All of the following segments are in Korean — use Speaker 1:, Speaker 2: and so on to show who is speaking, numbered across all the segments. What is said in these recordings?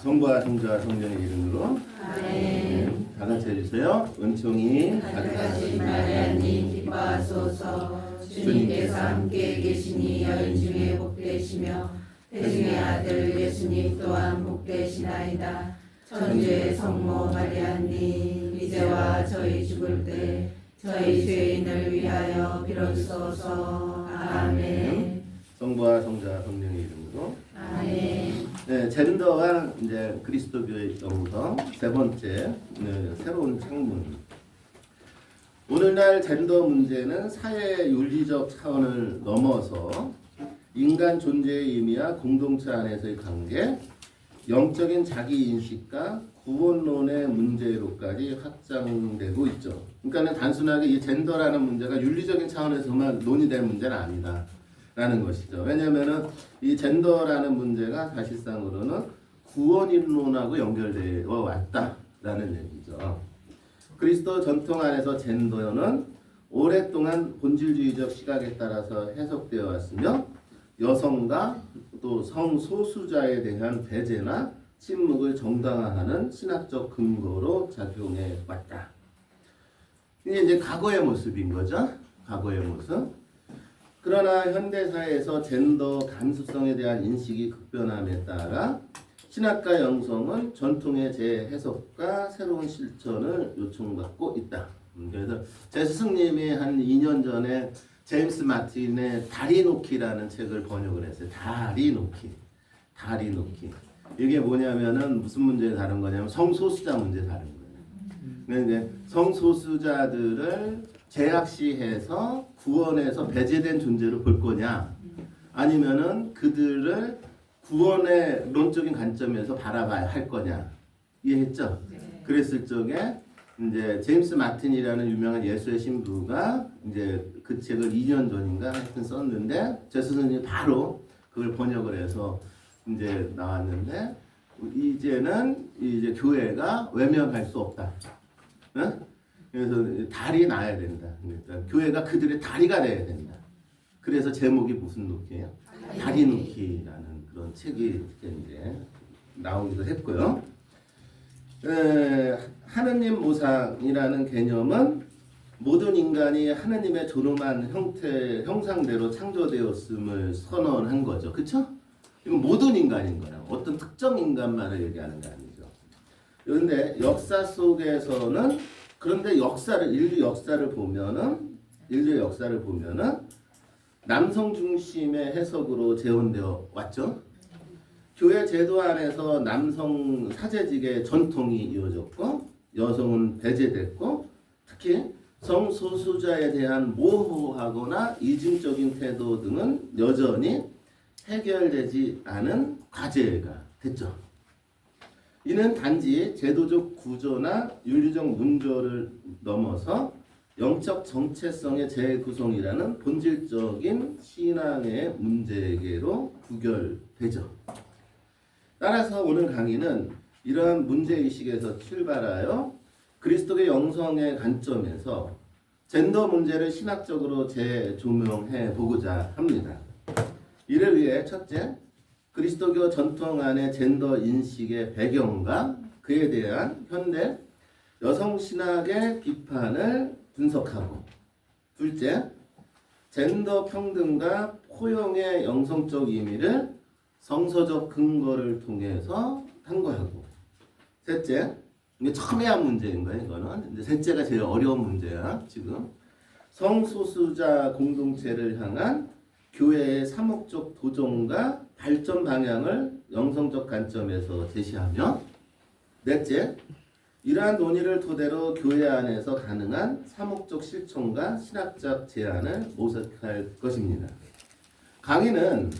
Speaker 1: 성부와 성자와 성령의 이름으로
Speaker 2: 아멘.
Speaker 1: 다 같이 해주세요. 은총이
Speaker 2: 가득하신 마리아님 기뻐하소서. 주님께서 함께 계시니 여인 중에 복되시며 태중의 아들 예수님 또한 복되시나이다. 천주의 성모 마리아님 이제와 저희 죽을 때 저희 죄인을 위하여 빌어주소서. 아멘.
Speaker 1: 성부와 성자와 성령의 이름으로
Speaker 2: 아멘.
Speaker 1: 네, 젠더와 이제 그리스도교의 영성 세 번째 새로운 창문. 오늘날 젠더 문제는 사회 윤리적 차원을 넘어서 인간 존재의 의미와 공동체 안에서의 관계, 영적인 자기 인식과 구원론의 문제로까지 확장되고 있죠. 그러니까 단순하게 이 젠더라는 문제가 윤리적인 차원에서만 논의될 문제는 아니다. 라는 것이죠. 왜냐하면 이 젠더라는 문제가 사실상으로는 구원인론하고 연결되어 왔다라는 얘기죠. 그리스도 전통 안에서 젠더는 오랫동안 본질주의적 시각에 따라서 해석되어 왔으며 여성과 또 성소수자에 대한 배제나 침묵을 정당화하는 신학적 근거로 작용해 왔다. 이게 이제 과거의 모습인 거죠. 과거의 모습. 그러나 현대사회에서 젠더 감수성에 대한 인식이 급변함에 따라 신학과 영성은 전통의 재해석과 새로운 실천을 요청받고 있다. 그래서 제 스승님이 한 2년 전에 제임스 마틴의 다리 놓기라는 책을 번역을 했어요. 다리 놓기. 이게 뭐냐면은 무슨 문제에 다른 거냐면 성소수자 문제에 다른 거예요. 근데 성소수자들을 제약시해서 구원에서 배제된 존재로 볼 거냐, 아니면은 그들을 구원의 론적인 관점에서 바라봐야 할 거냐, 이해했죠?
Speaker 2: 네.
Speaker 1: 그랬을 적에 이제 제임스 마틴이라는 유명한 예수의 신부가 이제 그 책을 2년 전인가 하여튼 썼는데 제 스승님이 바로 그걸 번역을 해서 이제 나왔는데 이제는 이제 교회가 외면할 수 없다. 응? 그래서 달이 나야 된다. 그러니까 교회가 그들의 다리가 돼야 된다. 그래서 제목이 무슨 놓기예요? 다리 놓기라는 그런 책이 이제 나오기도 했고요. 하느님 모상이라는 개념은 모든 인간이 하느님의 존엄한 형상대로 창조되었음을 선언한 거죠. 그렇죠? 이건 모든 인간인 거예요. 어떤 특정 인간만을 얘기하는 게 아니죠. 그런데 역사 속에서는 그런데 인류 역사를 보면은 남성 중심의 해석으로 재현되어 왔죠. 교회 제도 안에서 남성 사제직의 전통이 이어졌고 여성은 배제됐고 특히 성소수자에 대한 모호하거나 이중적인 태도 등은 여전히 해결되지 않은 과제가 됐죠. 이는 단지 제도적 구조나 윤리적 문조를 넘어서 영적 정체성의 재구성이라는 본질적인 신앙의 문제계로 구결되죠. 따라서 오늘 강의는 이러한 문제의식에서 출발하여 그리스도의 영성의 관점에서 젠더 문제를 신학적으로 재조명해 보고자 합니다. 이를 위해 첫째, 그리스도교 전통 안의 젠더 인식의 배경과 그에 대한 현대 여성신학의 비판을 분석하고, 둘째, 젠더 평등과 포용의 영성적 의미를 성서적 근거를 통해서 탐구하고, 셋째, 이게 처음 해야 한 문제인 거예요. 이거는 이제 셋째가 제일 어려운 문제야. 지금 성소수자 공동체를 향한 교회의 사목적 도전과 발전 방향을 영성적 관점에서 제시하며, 넷째, 이러한 논의를 토대로 교회 안에서 가능한 사목적 실천과 신학적 제안을 모색할 것입니다. 강의는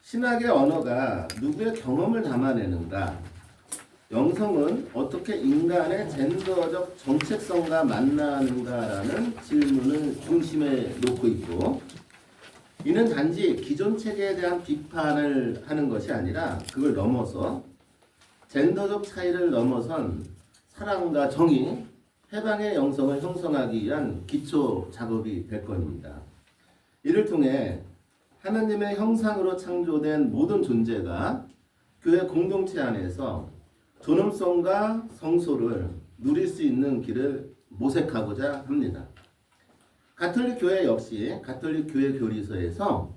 Speaker 1: 신학의 언어가 누구의 경험을 담아내는가, 영성은 어떻게 인간의 젠더적 정체성과 만나는가라는 질문을 중심에 놓고 있고, 이는 단지 기존 체계에 대한 비판을 하는 것이 아니라 그걸 넘어서 젠더적 차이를 넘어선 사랑과 정의, 해방의 영성을 형성하기 위한 기초 작업이 될 겁니다. 이를 통해 하나님의 형상으로 창조된 모든 존재가 교회 공동체 안에서 존엄성과 성소를 누릴 수 있는 길을 모색하고자 합니다. 가톨릭 교회 역시 가톨릭 교회 교리서에서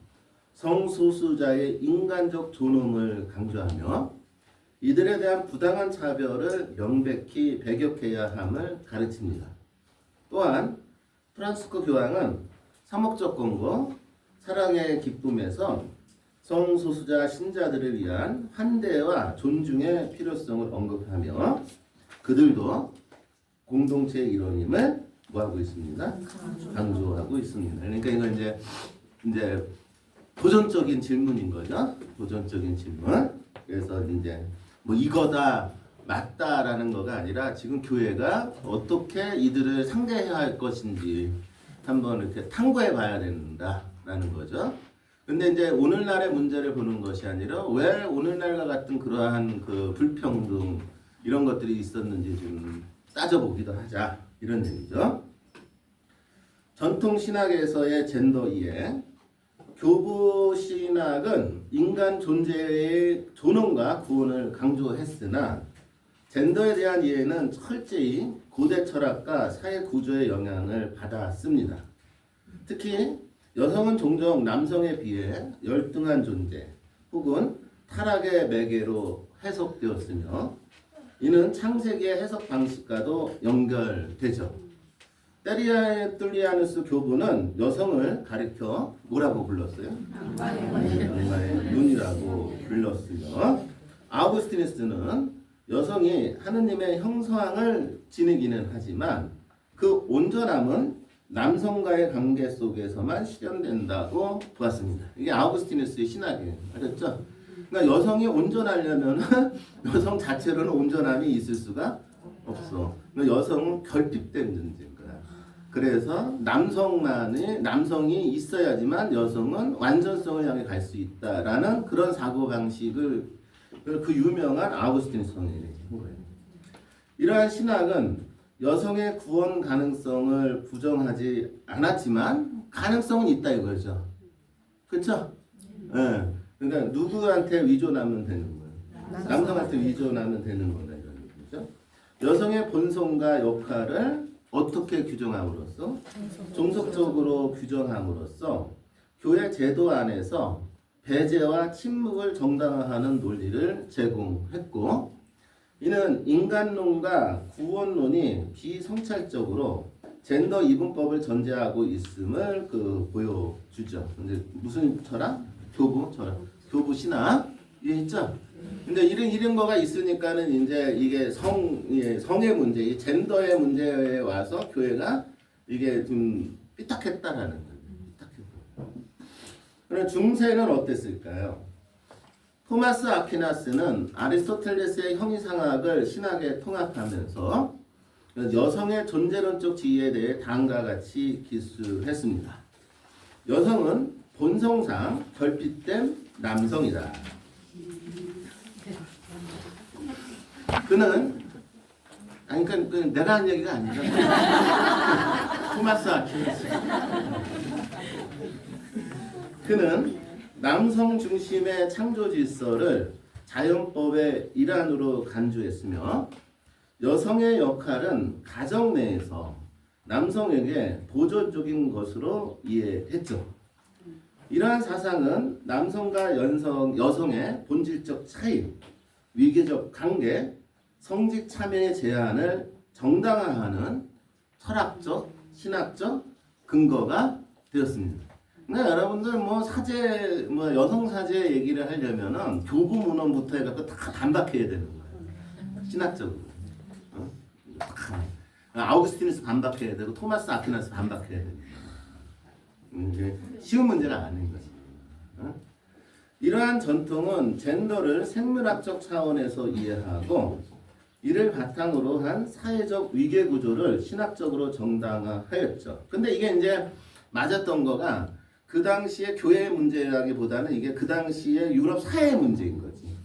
Speaker 1: 성소수자의 인간적 존엄을 강조하며 이들에 대한 부당한 차별을 명백히 배격해야 함을 가르칩니다. 또한 프란시스코 교황은 사목적 권고, 사랑의 기쁨에서 성소수자 신자들을 위한 환대와 존중의 필요성을 언급하며 그들도 공동체의 일원임을 뭐하고 있습니다? 강조하고 있습니다. 그러니까 이건 이제 도전적인 질문인 거죠. 도전적인 질문. 그래서 이제 뭐 이거다 맞다라는 거가 아니라 지금 교회가 어떻게 이들을 상대해야 할 것인지 한번 이렇게 탐구해 봐야 된다라는 거죠. 근데 이제 오늘날의 문제를 보는 것이 아니라 왜 오늘날과 같은 그러한 그 불평등 이런 것들이 있었는지 좀 따져보기도 하자 이런 얘기죠. 전통 신학에서의 젠더 이해, 교부 신학은 인간 존재의 존엄과 구원을 강조했으나 젠더에 대한 이해는 철저히 고대 철학과 사회 구조의 영향을 받았습니다. 특히 여성은 종종 남성에 비해 열등한 존재 혹은 타락의 매개로 해석되었으며 이는 창세기의 해석 방식과도 연결되죠. 뜰리아누스 교부는 여성을 가리켜 뭐라고 불렀어요? 악마의 눈이라고 불렀으며 아우구스티누스는 여성이 하느님의 형상을 지니기는 하지만 그 온전함은 남성과의 관계 속에서만 실현된다고 보았습니다. 이게 아우구스티누스의 신학이에요. 알았죠? 그러니까 여성이 온전하려면 여성 자체로는 온전함이 있을 수가 없어. 그러니까 여성은 결핍된 존재인 거야. 그래서 남성이 있어야지만 여성은 완전성을 향해 갈 수 있다라는 그런 사고 방식을 그 유명한 아우구스티누스 성인이 한 거예요. 이러한 신학은 여성의 구원 가능성을 부정하지 않았지만 가능성은 있다 이거죠. 그렇죠? 네. 그러니까 누구한테 위존하면 되는 거예요? 남성한테 위존하면 되는 거다 이런 얘기죠. 여성의 본성과 역할을 어떻게 규정함으로써 종속적으로 규정함으로써 교회 제도 안에서 배제와 침묵을 정당화하는 논리를 제공했고 이는 인간론과 구원론이 비성찰적으로 젠더 이분법을 전제하고 있음을 보여주죠. 근데 무슨 철학? 교부 철학, 교부 신학 이게 있죠. 근데 이런 거가 있으니까는 이제 이게 성의 문제, 이 젠더의 문제에 와서 교회가 이게 좀 삐딱했다라는 거예요. 삐딱했고. 그럼 중세는 어땠을까요? 토마스 아퀴나스는 아리스토텔레스의 형이상학을 신학에 통합하면서 여성의 존재론적 지위에 대해 다음과 같이 기술했습니다. 여성은 본성상 결핍된 남성이다. 그는 그러니까 내가 한 얘기가 아니라 토마스 아퀴나스. 그는 남성 중심의 창조 질서를 자연법의 일환으로 간주했으며 여성의 역할은 가정 내에서 남성에게 보조적인 것으로 이해했죠. 이러한 사상은 남성과 여성의 본질적 차이, 위계적 관계, 성직 참여의 제한을 정당화하는 철학적, 신학적 근거가 되었습니다. 그러니까 여러분들 여성 사제 얘기를 하려면은 교부 문헌부터 해갖고 다 반박해야 되는 거예요. 신학적으로. 아우구스티누스 반박해야 되고 토마스 아퀴나스 반박해야 됩니다. 이게 쉬운 문제는 아닌 거지. 이러한 전통은 젠더를 생물학적 차원에서 이해하고 이를 바탕으로 한 사회적 위계 구조를 신학적으로 정당화하였죠. 근데 이게 이제 맞았던 거가 그 당시에 교회의 문제라기보다는 이게 그 당시에 유럽 사회의 문제인 거지.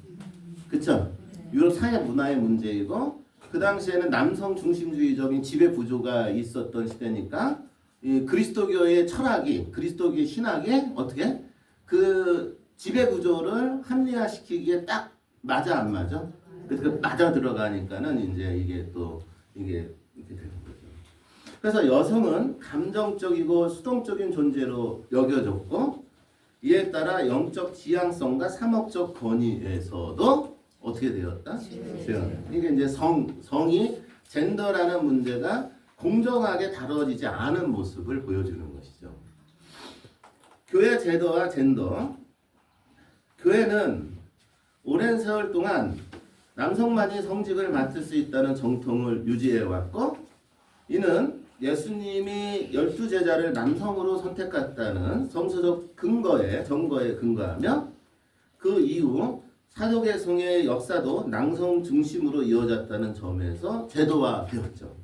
Speaker 1: 그쵸? 유럽 사회 문화의 문제이고 그 당시에는 남성 중심주의적인 지배 구조가 있었던 시대니까 이 그리스도교의 철학이 그리스도교의 신학이 어떻게 그 지배 구조를 합리화시키기에 딱 맞아 안 맞아? 그 맞아 들어가니까는 이제 이게 또 이게 이렇게 되는 거죠. 그래서 여성은 감정적이고 수동적인 존재로 여겨졌고 이에 따라 영적 지향성과 상업적 권위에서도 어떻게 되었다? 이게 이제 성이 젠더라는 문제가 공정하게 다뤄지지 않은 모습을 보여주는 것이죠. 교회 제도와 젠더. 교회는 오랜 세월 동안 남성만이 성직을 맡을 수 있다는 정통을 유지해왔고 이는 예수님이 12제자를 남성으로 선택했다는 성서적 정거에 근거하며 그 이후 사도계성의 역사도 남성 중심으로 이어졌다는 점에서 제도화되었죠.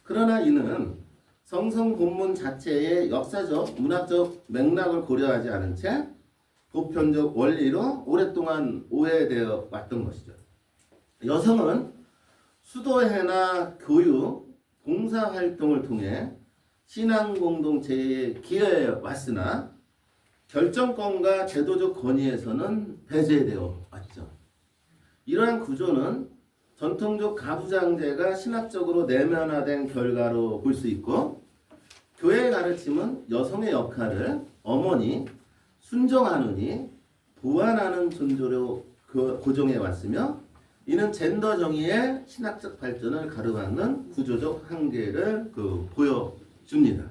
Speaker 1: 그러나 이는 성성 본문 자체의 역사적, 문학적 맥락을 고려하지 않은 채 보편적 원리로 오랫동안 오해되어 왔던 것이죠. 여성은 수도회나 교육, 봉사활동을 통해 신앙공동체에 기여해 왔으나 결정권과 제도적 권위에서는 배제되어 왔죠. 이러한 구조는 전통적 가부장제가 신학적으로 내면화된 결과로 볼 수 있고 교회의 가르침은 여성의 역할을 어머니, 순정하느니 보완하는 존재로 고정해 왔으며 이는 젠더 정의의 신학적 발전을 가로막는 구조적 한계를 보여줍니다.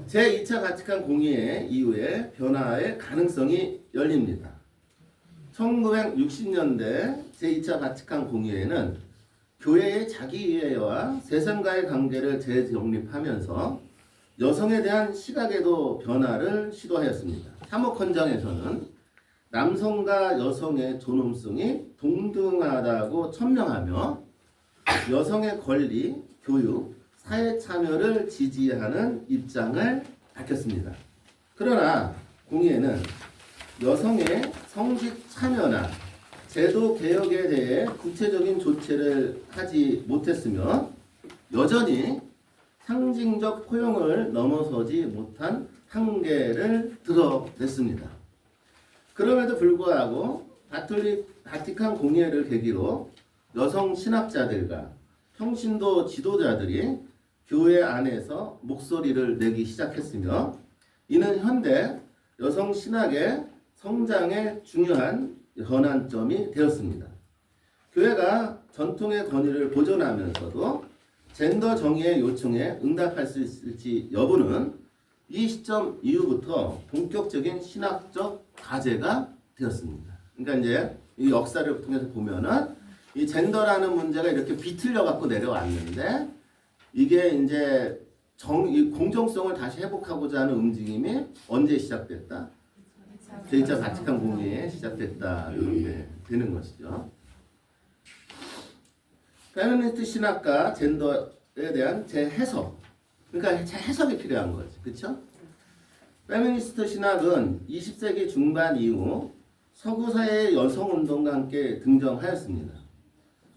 Speaker 1: 제2차 가치관 공의 이후에 변화의 가능성이 열립니다. 1960년대 제2차 가치관 공의회는 교회의 자기이해와 세상과의 관계를 재정립하면서 여성에 대한 시각에도 변화를 시도하였습니다. 3호 헌장에서는 남성과 여성의 존엄성이 동등하다고 천명하며 여성의 권리, 교육, 사회 참여를 지지하는 입장을 밝혔습니다. 그러나 공의회는 여성의 성직 참여나 제도 개혁에 대해 구체적인 조치를 하지 못했으며 여전히 상징적 포용을 넘어서지 못한 한계를 드러냈습니다. 그럼에도 불구하고 바티칸 공의회를 계기로 여성 신학자들과 평신도 지도자들이 교회 안에서 목소리를 내기 시작했으며 이는 현대 여성 신학의 성장의 중요한 전환점이 되었습니다. 교회가 전통의 권위를 보존하면서도 젠더 정의의 요청에 응답할 수 있을지 여부는 이 시점 이후부터 본격적인 신학적 과제가 되었습니다. 그러니까 이제 이 역사를 통해서 보면은 이 젠더라는 문제가 이렇게 비틀려 갖고 내려왔는데 이게 이제 이 공정성을 다시 회복하고자 하는 움직임이 언제 시작됐다? 제2차 바티칸 공의회에 시작됐다. 이렇게 되는 것이죠. 페미니스트 신학과 젠더에 대한 재해석. 그러니까 재해석이 필요한 거지. 그렇죠? 페미니스트 신학은 20세기 중반 이후 서구 사회의 여성 운동과 함께 등장하였습니다.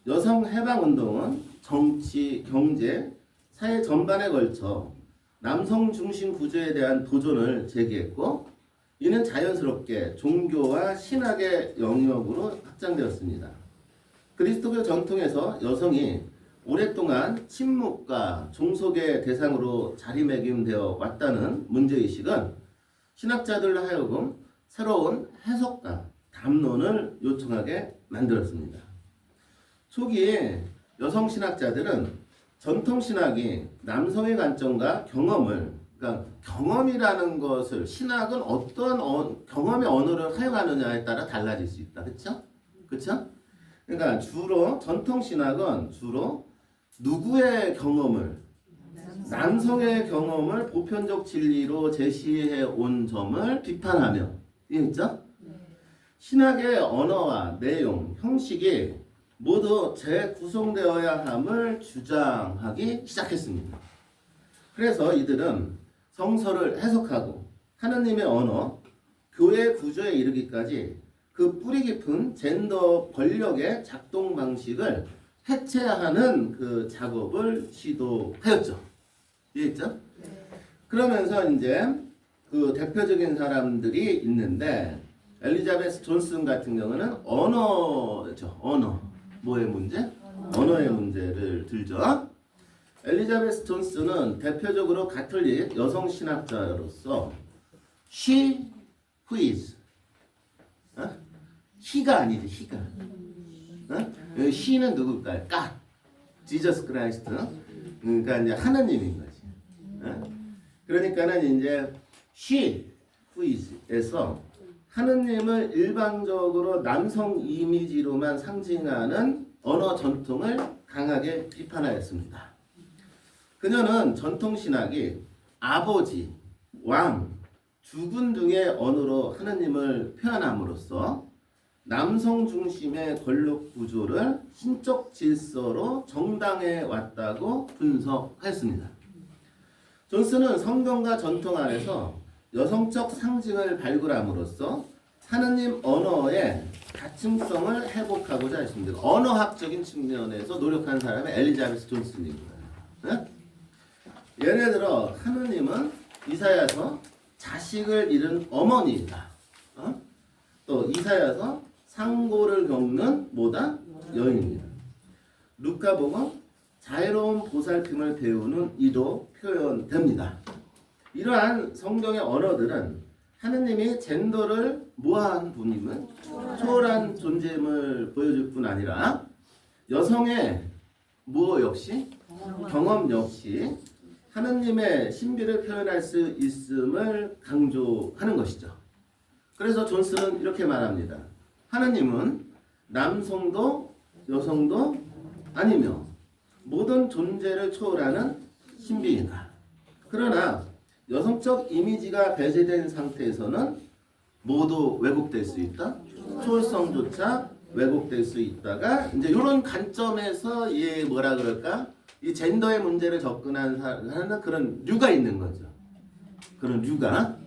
Speaker 1: 여성 해방 운동은 정치, 경제, 사회 전반에 걸쳐 남성 중심 구조에 대한 도전을 제기했고 이는 자연스럽게 종교와 신학의 영역으로 확장되었습니다. 그리스도교 전통에서 여성이 오랫동안 침묵과 종속의 대상으로 자리매김되어 왔다는 문제의식은 신학자들로 하여금 새로운 해석과 담론을 요청하게 만들었습니다. 초기에 여성 신학자들은 전통 신학이 남성의 관점과 경험을, 그러니까 경험이라는 것을 신학은 어떤 경험의 언어를 사용하느냐에 따라 달라질 수 있다. 그렇죠? 그렇죠? 그러니까 주로 전통 신학은 주로 누구의 경험을 남성의 경험을 보편적 진리로 제시해 온 점을 비판하며 이해했죠? 신학의 언어와 내용, 형식이 모두 재구성되어야 함을 주장하기 시작했습니다. 그래서 이들은 성서를 해석하고 하느님의 언어, 교회 구조에 이르기까지 그 뿌리 깊은 젠더 권력의 작동 방식을 해체하는 그 작업을 시도하였죠. 이해했죠? 그러면서 이제 그 대표적인 사람들이 있는데 엘리자베스 존슨 같은 경우는 언어죠. 언어. 뭐의 문제? 언어의 문제를 들죠. 엘리자베스 존슨은 대표적으로 가톨릭 여성 신학자로서 she who is he가 아니지 he가 she는 누굴까요? God, Jesus Christ. 그러니까 이제 하나님인 거지. 그러니까는 이제 she who is에서 하느님을 일방적으로 남성 이미지로만 상징하는 언어 전통을 강하게 비판하였습니다. 그녀는 전통 신학이 아버지, 왕, 주군 등의 언어로 하느님을 표현함으로써 남성 중심의 권력 구조를 신적 질서로 정당해 왔다고 분석했습니다. 존슨은 성경과 전통 안에서 여성적 상징을 발굴함으로써 하느님 언어의 다층성을 회복하고자 했습니다. 언어학적인 측면에서 노력한 사람이 엘리자베스 존슨입니다. 네? 예를 들어 하느님은 이사야서 자식을 잃은 어머니이다. 또 이사야서 상고를 겪는 뭐다? 여인입니다. 루카복음 자애로운 보살핌을 배우는 이도 표현됩니다. 이러한 성경의 언어들은 하느님이 젠더를 무한 분임을 초월한 존재임을 보여줄 뿐 아니라 여성의 무엇 역시 경험 역시 하느님의 신비를 표현할 수 있음을 강조하는 것이죠. 그래서 존슨은 이렇게 말합니다. 하느님은 남성도 여성도 아니며 모든 존재를 초월하는 신비이다. 그러나 여성적 이미지가 배제된 상태에서는 모두 왜곡될 수 있다. 초월성조차 왜곡될 수 있다가 이제 이런 관점에서 뭐라 그럴까? 이 젠더의 문제를 접근하는 그런 류가 있는 거죠. 그런 류가.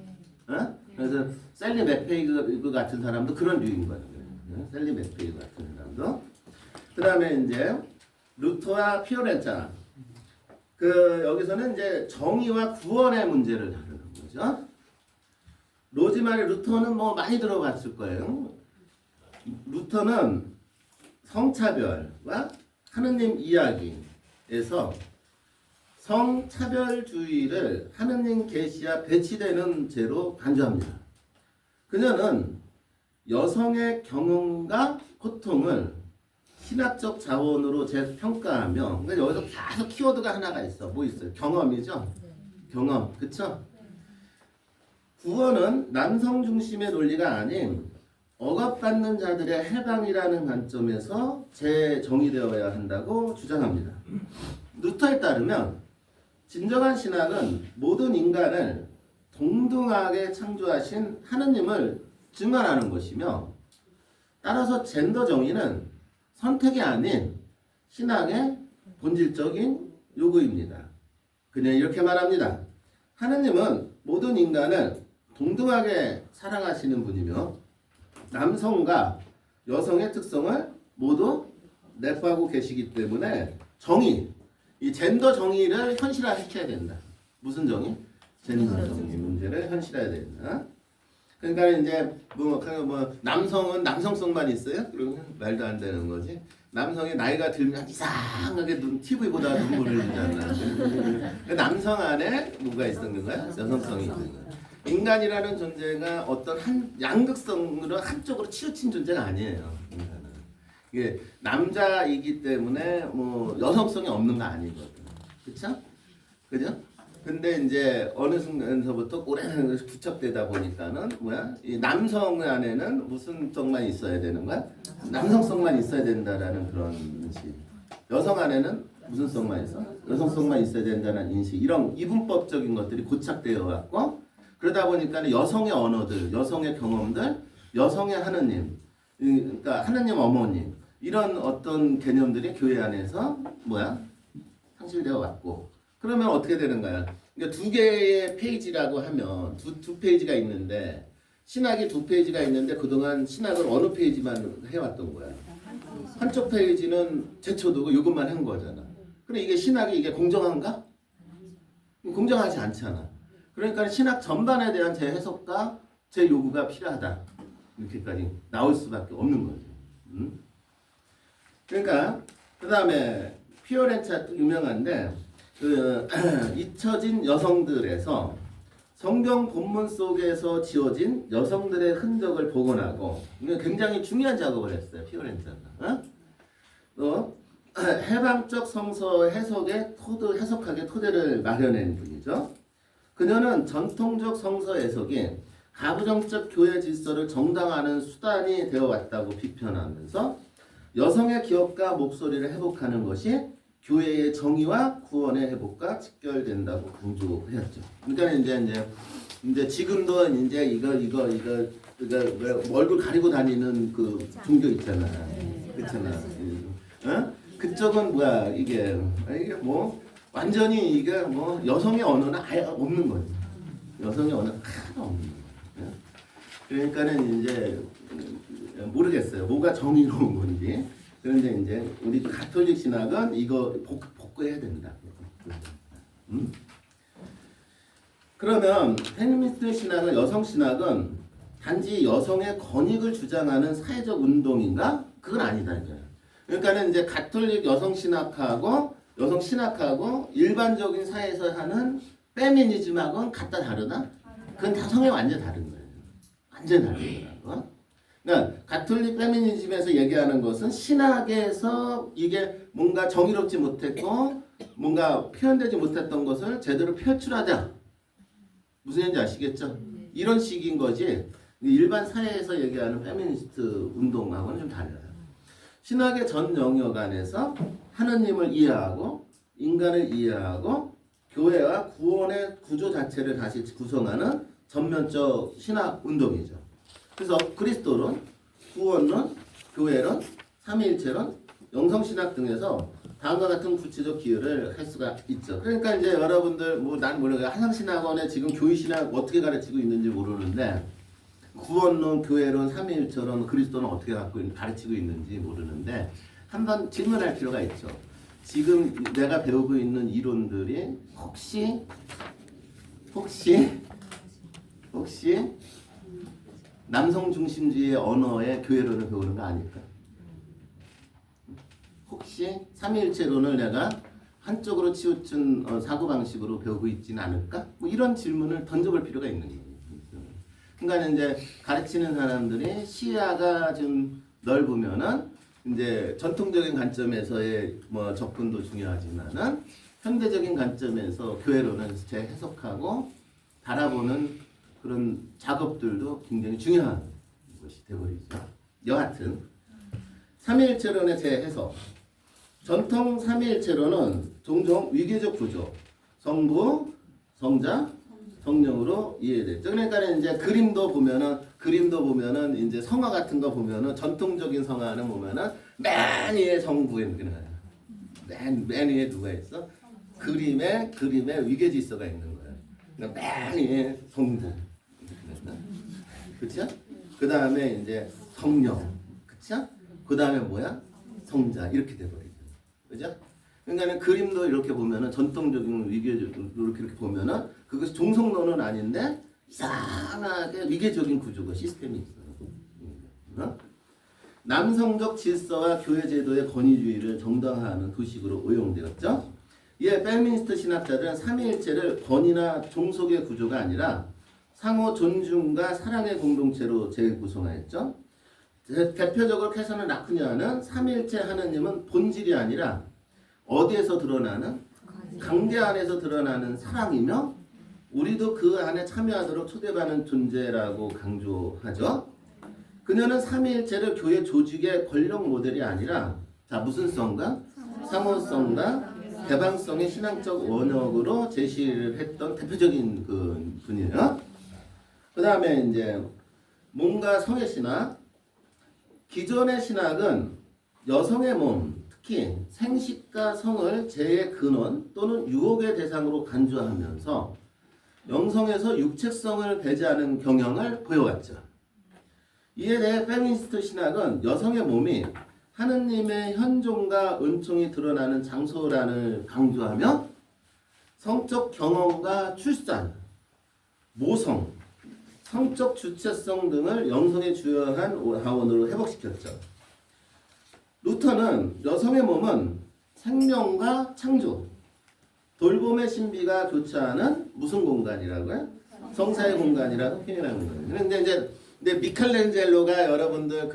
Speaker 1: 그래서 셀리 맥페이그 같은 사람도 그런 류인 거예요. 셀리 맥페이그 같은 사람도. 그 다음에 이제 루터와 피오렌자. 여기서는 이제 정의와 구원의 문제를 다루는 거죠. 로즈마리 루터는 뭐 많이 들어봤을 거예요. 루터는 성차별과 하느님 이야기에서 성차별주의를 하느님 계시와 배치되는 죄로 간주합니다. 그녀는 여성의 경험과 고통을 신학적 자원으로 재평가하며, 그러니까 여기서 계속 키워드가 하나가 있어. 뭐 있어요? 경험이죠? 경험. 그쵸? 구원은 남성 중심의 논리가 아닌 억압받는 자들의 해방이라는 관점에서 재정의되어야 한다고 주장합니다. 루터에 따르면 진정한 신학은 모든 인간을 동등하게 창조하신 하느님을 증언하는 것이며, 따라서 젠더 정의는 선택이 아닌 신앙의 본질적인 요구입니다. 그냥 이렇게 말합니다. 하느님은 모든 인간을 동등하게 사랑하시는 분이며 남성과 여성의 특성을 모두 내포하고 계시기 때문에 정의, 이 젠더 정의를 현실화시켜야 된다. 무슨 정의? 젠더 정의 문제를 현실화해야 된다. 그러니까 이제 뭐 남성은 남성성만 있어요? 그러면 말도 안 되는 거지. 남성이 나이가 들면 이상하게 TV보다 눈물을 흘리잖아. 남성 안에 뭐가 있는 거야? 여성성이 있는 거야. 인간이라는 존재가 어떤 양극성으로 한쪽으로 치우친 존재가 아니에요. 인간은. 이게 남자이기 때문에 뭐 여성성이 없는 거 아니거든. 그쵸? 그죠? 근데 이제 어느 순간서부터 오래는 부착되다 보니까는 이 남성 안에는 무슨 성만 있어야 되는 거야? 남성성만 있어야 된다라는 그런 인식. 여성 안에는 무슨 성만 있어? 여성성만 있어야 된다는 인식. 이런 이분법적인 것들이 고착되어 갖고 그러다 보니까 여성의 언어들, 여성의 경험들, 여성의 하느님, 그러니까 하느님 어머님 이런 어떤 개념들이 교회 안에서 상실되어 왔고. 그러면 어떻게 되는 거야? 그러니까 두 개의 페이지라고 하면 두 페이지가 있는데 신학이 두 페이지가 있는데 그동안 신학을 어느 페이지만 해왔던 거야. 한쪽 페이지는 제쳐두고 이것만 한 거잖아. 그럼 이게 신학이 이게 공정한가? 공정하지 않잖아. 그러니까 신학 전반에 대한 재해석과 재요구가 필요하다. 이렇게까지 나올 수밖에 없는 거죠. 그러니까 그 다음에 피오렌차 유명한데 그 잊혀진 여성들에서 성경 본문 속에서 지어진 여성들의 흔적을 복원하고 이게 굉장히 중요한 작업을 했어요. 피오렌차가. 해방적 성서 해석하게 토대를 마련한 분이죠. 그녀는 전통적 성서 해석이 가부장적 교회 질서를 정당화하는 수단이 되어 왔다고 비판하면서 여성의 기업과 목소리를 회복하는 것이 교회의 정의와 구원의 회복과 직결된다고 강조했죠. 그러니까 이제 지금도 이제 이거 얼굴 가리고 다니는 그 종교 있잖아. 그렇잖아. 그쪽은 뭐야 이게 뭐 완전히 이게 뭐 여성의 언어는 아예 없는 거지. 여성의 언어는 하나도 없는 거예요. 그러니까는 이제 모르겠어요. 뭐가 정의로운 건지. 그런데 이제 우리 가톨릭 신학은 이거 복구해야 된다. 그러면 페미니스트 신학은 여성 신학은 단지 여성의 권익을 주장하는 사회적 운동인가? 그건 아니다 이거예요. 그러니까는 이제 가톨릭 여성 신학하고 일반적인 사회에서 하는 페미니즘하고는 같다 다르다? 그건 다 성향이 완전 다른 거예요. 완전 다른 거라고. 그러니까 가톨릭 페미니즘에서 얘기하는 것은 신학에서 이게 뭔가 정의롭지 못했고 뭔가 표현되지 못했던 것을 제대로 표출하자. 무슨 얘기인지 아시겠죠? 이런 식인 거지 일반 사회에서 얘기하는 페미니스트 운동하고는 좀 달라요. 신학의 전 영역 안에서 하느님을 이해하고 인간을 이해하고 교회와 구원의 구조 자체를 다시 구성하는 전면적 신학 운동이죠. 그래서 그리스도론, 구원론, 교회론, 삼위일체론, 영성신학 등에서 다음과 같은 구체적 기여를 할 수가 있죠. 그러니까 이제 여러분들 난 모르겠어요. 한상신학원에 지금 교회신학 어떻게 가르치고 있는지 모르는데 구원론, 교회론, 삼위일체론, 그리스도는 어떻게 가르치고 있는지 모르는데 한번 질문할 필요가 있죠. 지금 내가 배우고 있는 이론들이 혹시 남성 중심주의 언어의 교회론을 배우는 거 아닐까? 혹시 삼위일체론을 내가 한쪽으로 치우친 사고방식으로 배우고 있지는 않을까? 뭐 이런 질문을 던져볼 필요가 있는 거예요. 그러니까 이제 가르치는 사람들이 시야가 좀 넓으면은 이제 전통적인 관점에서의 뭐 접근도 중요하지만은 현대적인 관점에서 교회론을 재해석하고 바라보는 그런 작업들도 굉장히 중요한 것이 되어버리죠. 여하튼 삼위일체론의 재해석. 전통 삼위일체론은 종종 위계적 구조, 성부, 성자, 성령으로 이해됐죠. 그러니까 이제 그림도 보면은 이제 성화 같은 거 보면은 전통적인 성화는 보면은 맨 위에 성부에 있는 거야. 맨 위에 누가 있어? 그림에 위계 질서가 있는 거야. 그러니까 맨 위에 성부. 그렇죠? 그 다음에 이제 성령. 그렇죠? 그 다음에 뭐야? 성자. 이렇게 돼버리죠. 그죠? 그러니까 그림도 이렇게 보면은 전통적인 위계적으로 이렇게 보면은 그것이 종속론은 아닌데 이상하게 위계적인 구조가 시스템이 있어요. 남성적 질서와 교회 제도의 권위주의를 정당화하는 도식으로 오용되었죠. 이에 페미니스트 신학자들은 삼위일체를 권위나 종속의 구조가 아니라 상호 존중과 사랑의 공동체로 재구성하였죠. 대표적으로 캐서는 라크냐는 삼위일체 하느님은 본질이 아니라 어디에서 드러나는? 관계 안에서 드러나는 사랑이며 우리도 그 안에 참여하도록 초대받는 존재라고 강조하죠. 그녀는 삼위일체를 교회 조직의 권력 모델이 아니라 무슨 성과? 상호성과 개방성의 신앙적 원역으로 제시를 했던 대표적인 그 분이에요. 그 다음에 이제 뭔가 성의 신학. 기존의 신학은 여성의 몸, 특히 생식과 성을 죄의 근원 또는 유혹의 대상으로 간주하면서 영성에서 육체성을 배제하는 경향을 보여왔죠. 이에 대해 페미니스트 신학은 여성의 몸이 하느님의 현존과 은총이 드러나는 장소란을 강조하며 성적 경험과 출산, 모성, 성적 주체성 등을 영성에 주요한 하원으로 회복시켰죠. 루터는 여성의 몸은 생명과 창조, 돌봄의 신비가 교차하는 무슨 공간이라고요? 성사의 공간이라고 표현하는 거예요. 그런데 근데 미켈란젤로가 여러분들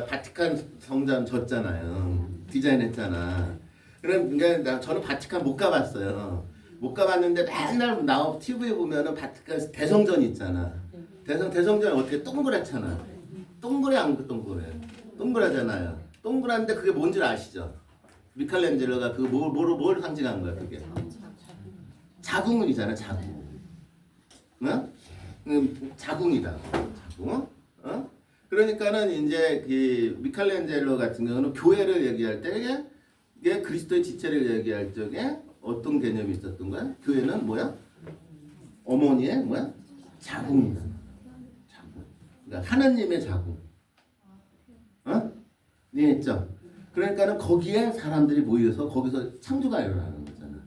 Speaker 1: 바티칸 성전 졌잖아요. 디자인했잖아. 그러니까 저는 바티칸 못 가봤어요. 못 가봤는데 맨날 TV에 보면은 바티칸 대성전 있잖아. 대성전이 어떻게 동그랗잖아. 동그래 안 동그래? 동그랗잖아요. 동그란데 그게 뭔지 아시죠? 미켈란젤로가 그 뭘 상징한 거야 그게? 자궁이잖아 자궁. 어? 자궁이다. 자궁. 어? 그러니까는 이제 그 미켈란젤로 같은 경우는 교회를 얘기할 때 이게 그리스도의 지체를 얘기할 적에 어떤 개념이 있었던 거야? 교회는 뭐야? 어머니의 뭐야? 자궁이다. 자궁. 그러니까 하나님의 자궁. 어? 이해했죠? 그러니까는 거기에 사람들이 모여서 거기서 창조가 일어나는 거잖아.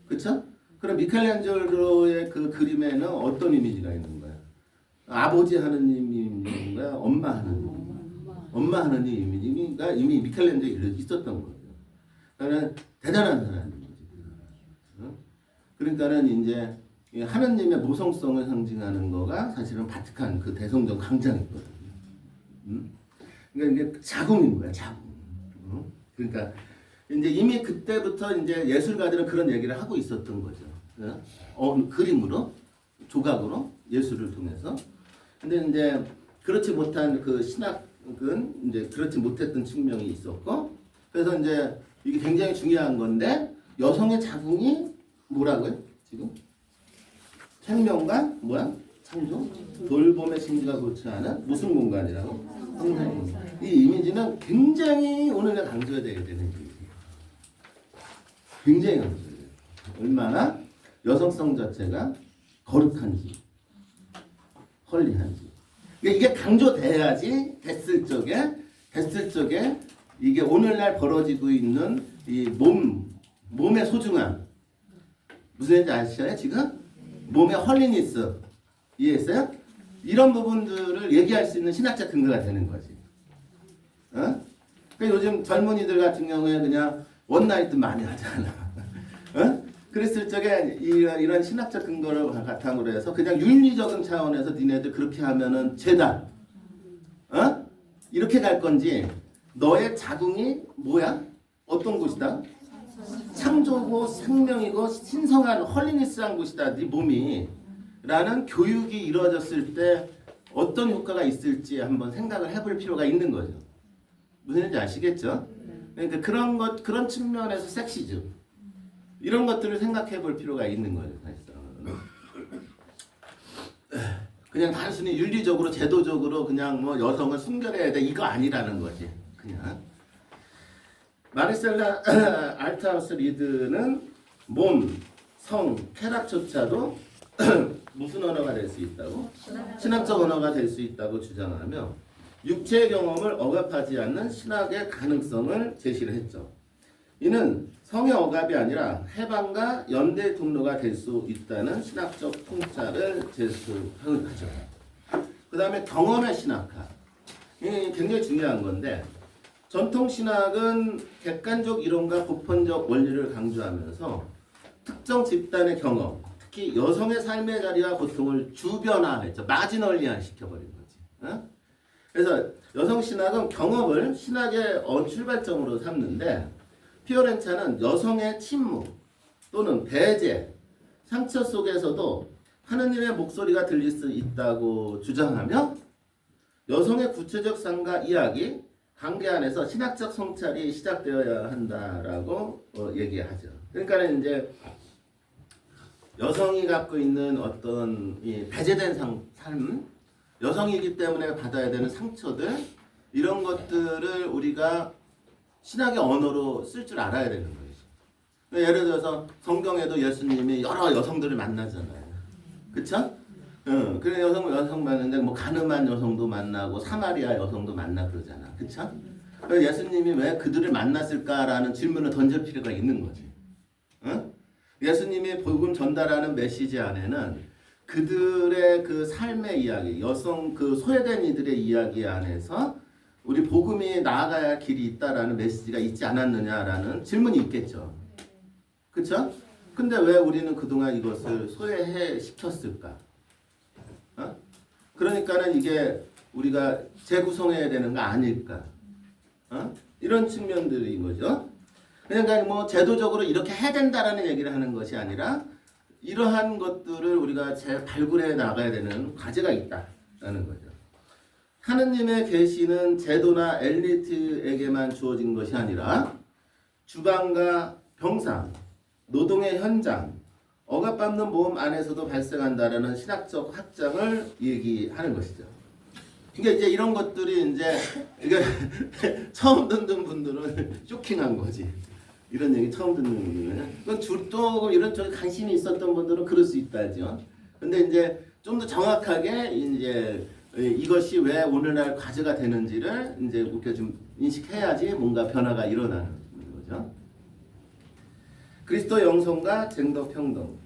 Speaker 1: 그쵸? 그럼 미켈란젤로의 그 그림에는 어떤 이미지가 있는 거야? 아버지 하느님이 있는 거야? 엄마 하느님? 엄마 하느님 이미지가 이미 미켈란젤로에 있었던 거예요. 그러니까 대단한 사람인 거지. 그러니까는 이제 하느님의 모성성을 상징하는 거가 사실은 바티칸 그 대성전 광장이거든요. 그러니까 이게 자궁인 거야, 자궁. 그러니까 이제 이미 그때부터 이제 예술가들은 그런 얘기를 하고 있었던 거죠. 그림으로, 조각으로 예술을 통해서. 근데 이제 그렇지 못한 그 신학은 이제 그렇지 못했던 측면이 있었고, 그래서 이제 이게 굉장히 중요한 건데 여성의 자궁이 뭐라고요? 지금 생명과 뭐야? 창조, 돌봄의 신비가 교차하는 무슨 공간이라고? 이 이미지는 굉장히 오늘날 강조돼야 되는 이미지예요. 굉장히 강조돼요. 얼마나 여성성 자체가 거룩한지, 헐리한지. 이게 강조돼야지 됐을 적에 이게 오늘날 벌어지고 있는 이 몸의 소중함. 무슨 얘기인지 아시죠? 지금? 몸의 헐리니스. 이해했어요? 이런 부분들을 얘기할 수 있는 신학적 근거가 되는 거지. 어? 그러니까 요즘 젊은이들 같은 경우에 그냥 원나잇도 많이 하잖아. 어? 그랬을 적에 이런 신학적 근거를 바탕으로 해서 그냥 윤리적인 차원에서 니네들 그렇게 하면은 죄다. 어? 이렇게 갈 건지 너의 자궁이 뭐야? 어떤 곳이다? 창조고 생명이고 신성한 헐리니스한 곳이다. 네 몸이. 라는 교육이 이루어졌을 때 어떤 효과가 있을지 한번 생각을 해볼 필요가 있는 거죠. 무슨 얘기인지 아시겠죠? 그러니까 그런 측면에서 섹시즘 이런 것들을 생각해 볼 필요가 있는 거죠. 그냥 단순히 윤리적으로 제도적으로 그냥 뭐 여성을 순결해야 돼 이거 아니라는 거지. 그냥 마르셀라 알트하우스 리드는 몸, 성, 쾌락조차도 무슨 언어가 될 수 있다고? 신학적 언어가 될 수 있다고 주장하며 육체의 경험을 억압하지 않는 신학의 가능성을 제시를 했죠. 이는 성의 억압이 아니라 해방과 연대의 통로가 될 수 있다는 신학적 통찰을 제시하죠. 그 다음에 경험의 신학화. 이게 굉장히 중요한 건데 전통 신학은 객관적 이론과 보편적 원리를 강조하면서 특정 집단의 경험, 특히 여성의 삶의 자리와 고통을 주변화했죠. 마지널리화 시켜버린 거지. 어? 그래서 여성 신학은 경험을 신학의 출발점으로 삼는데 피오렌차는 여성의 침묵 또는 배제, 상처 속에서도 하느님의 목소리가 들릴 수 있다고 주장하며 여성의 구체적 삶과 이야기, 관계 안에서 신학적 성찰이 시작되어야 한다라고 얘기하죠. 그러니까 이제 여성이 갖고 있는 어떤 이 배제된 삶, 여성이기 때문에 받아야 되는 상처들 이런 것들을 우리가 신학의 언어로 쓸 줄 알아야 되는 거죠. 예를 들어서 성경에도 예수님이 여러 여성들을 만나잖아요. 그쵸? 그래 여성 만났는데 뭐 가늠한 여성도 만나고 사마리아 여성도 만나 그러잖아. 그쵸? 예수님이 왜 그들을 만났을까라는 질문을 던질 필요가 있는 거지. 예수님이 복음 전달하는 메시지 안에는 그들의 그 삶의 이야기, 여성 그 소외된 이들의 이야기 안에서 우리 복음이 나아가야 할 길이 있다라는 메시지가 있지 않았느냐라는 질문이 있겠죠. 그렇죠? 근데 왜 우리는 그동안 이것을 소외해 시켰을까? 그러니까는 이게 우리가 재구성해야 되는 거 아닐까? 이런 측면들인 거죠. 그러니까 뭐 제도적으로 이렇게 해야 된다라는 얘기를 하는 것이 아니라 이러한 것들을 우리가 잘 발굴해 나가야 되는 과제가 있다라는 거죠. 하느님의 계시는 제도나 엘리트에게만 주어진 것이 아니라 주방과 병상, 노동의 현장, 억압받는 모험 안에서도 발생한다라는 신학적 확장을 얘기하는 것이죠. 그러니까 이제 이런 것들이 이제 이게 처음 듣는 분들은 쇼킹한 거지. 이런 얘기 처음 듣는 분들은 그건 조금 이런 쪽에 관심이 있었던 분들은 그럴 수 있다죠. 근데 이제 좀 더 정확하게 이제 이것이 왜 오늘날 과제가 되는지를 이제 우리가 좀 인식해야지 뭔가 변화가 일어나는 거죠. 그리스도 영성과 젠더 평등.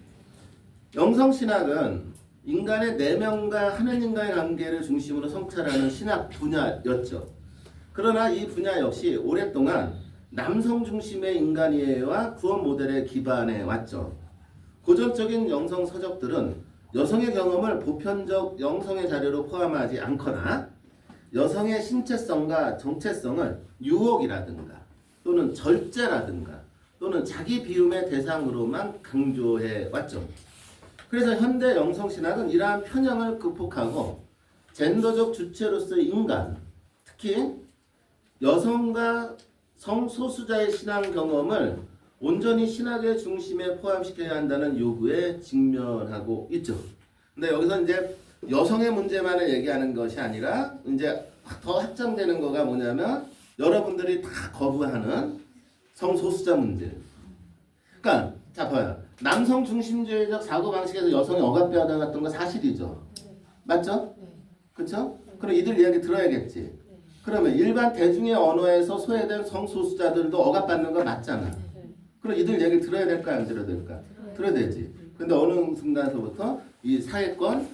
Speaker 1: 영성 신학은 인간의 내면과 하느님과의 관계를 중심으로 성찰하는 신학 분야였죠. 그러나 이 분야 역시 오랫동안 남성 중심의 인간 이해와 구원 모델에 기반해 왔죠. 고전적인 영성 서적들은 여성의 경험을 보편적 영성의 자료로 포함하지 않거나 여성의 신체성과 정체성을 유혹이라든가 또는 절제라든가 또는 자기 비움의 대상으로만 강조해 왔죠. 그래서 현대 영성신학은 이러한 편향을 극복하고 젠더적 주체로서의 인간, 특히 여성과 성소수자의 신앙 경험을 온전히 신학의 중심에 포함시켜야 한다는 요구에 직면하고 있죠. 근데 여기서 이제 여성의 문제만을 얘기하는 것이 아니라 이제 더 확장되는 거가 뭐냐면 여러분들이 다 거부하는 성소수자 문제. 그러니까 자 봐요. 남성 중심주의적 사고 방식에서 여성이 억압받아갔던 거 사실이죠. 맞죠? 그렇죠? 그럼 이들 이야기 들어야겠지. 그러면 일반 대중의 언어에서 소외된 성소수자들도 억압받는 거 맞잖아. 그럼 이들 얘기 들어야 될까 안 들어야 될까? 들어야 되지. 근데 어느 순간서부터 이 사회권,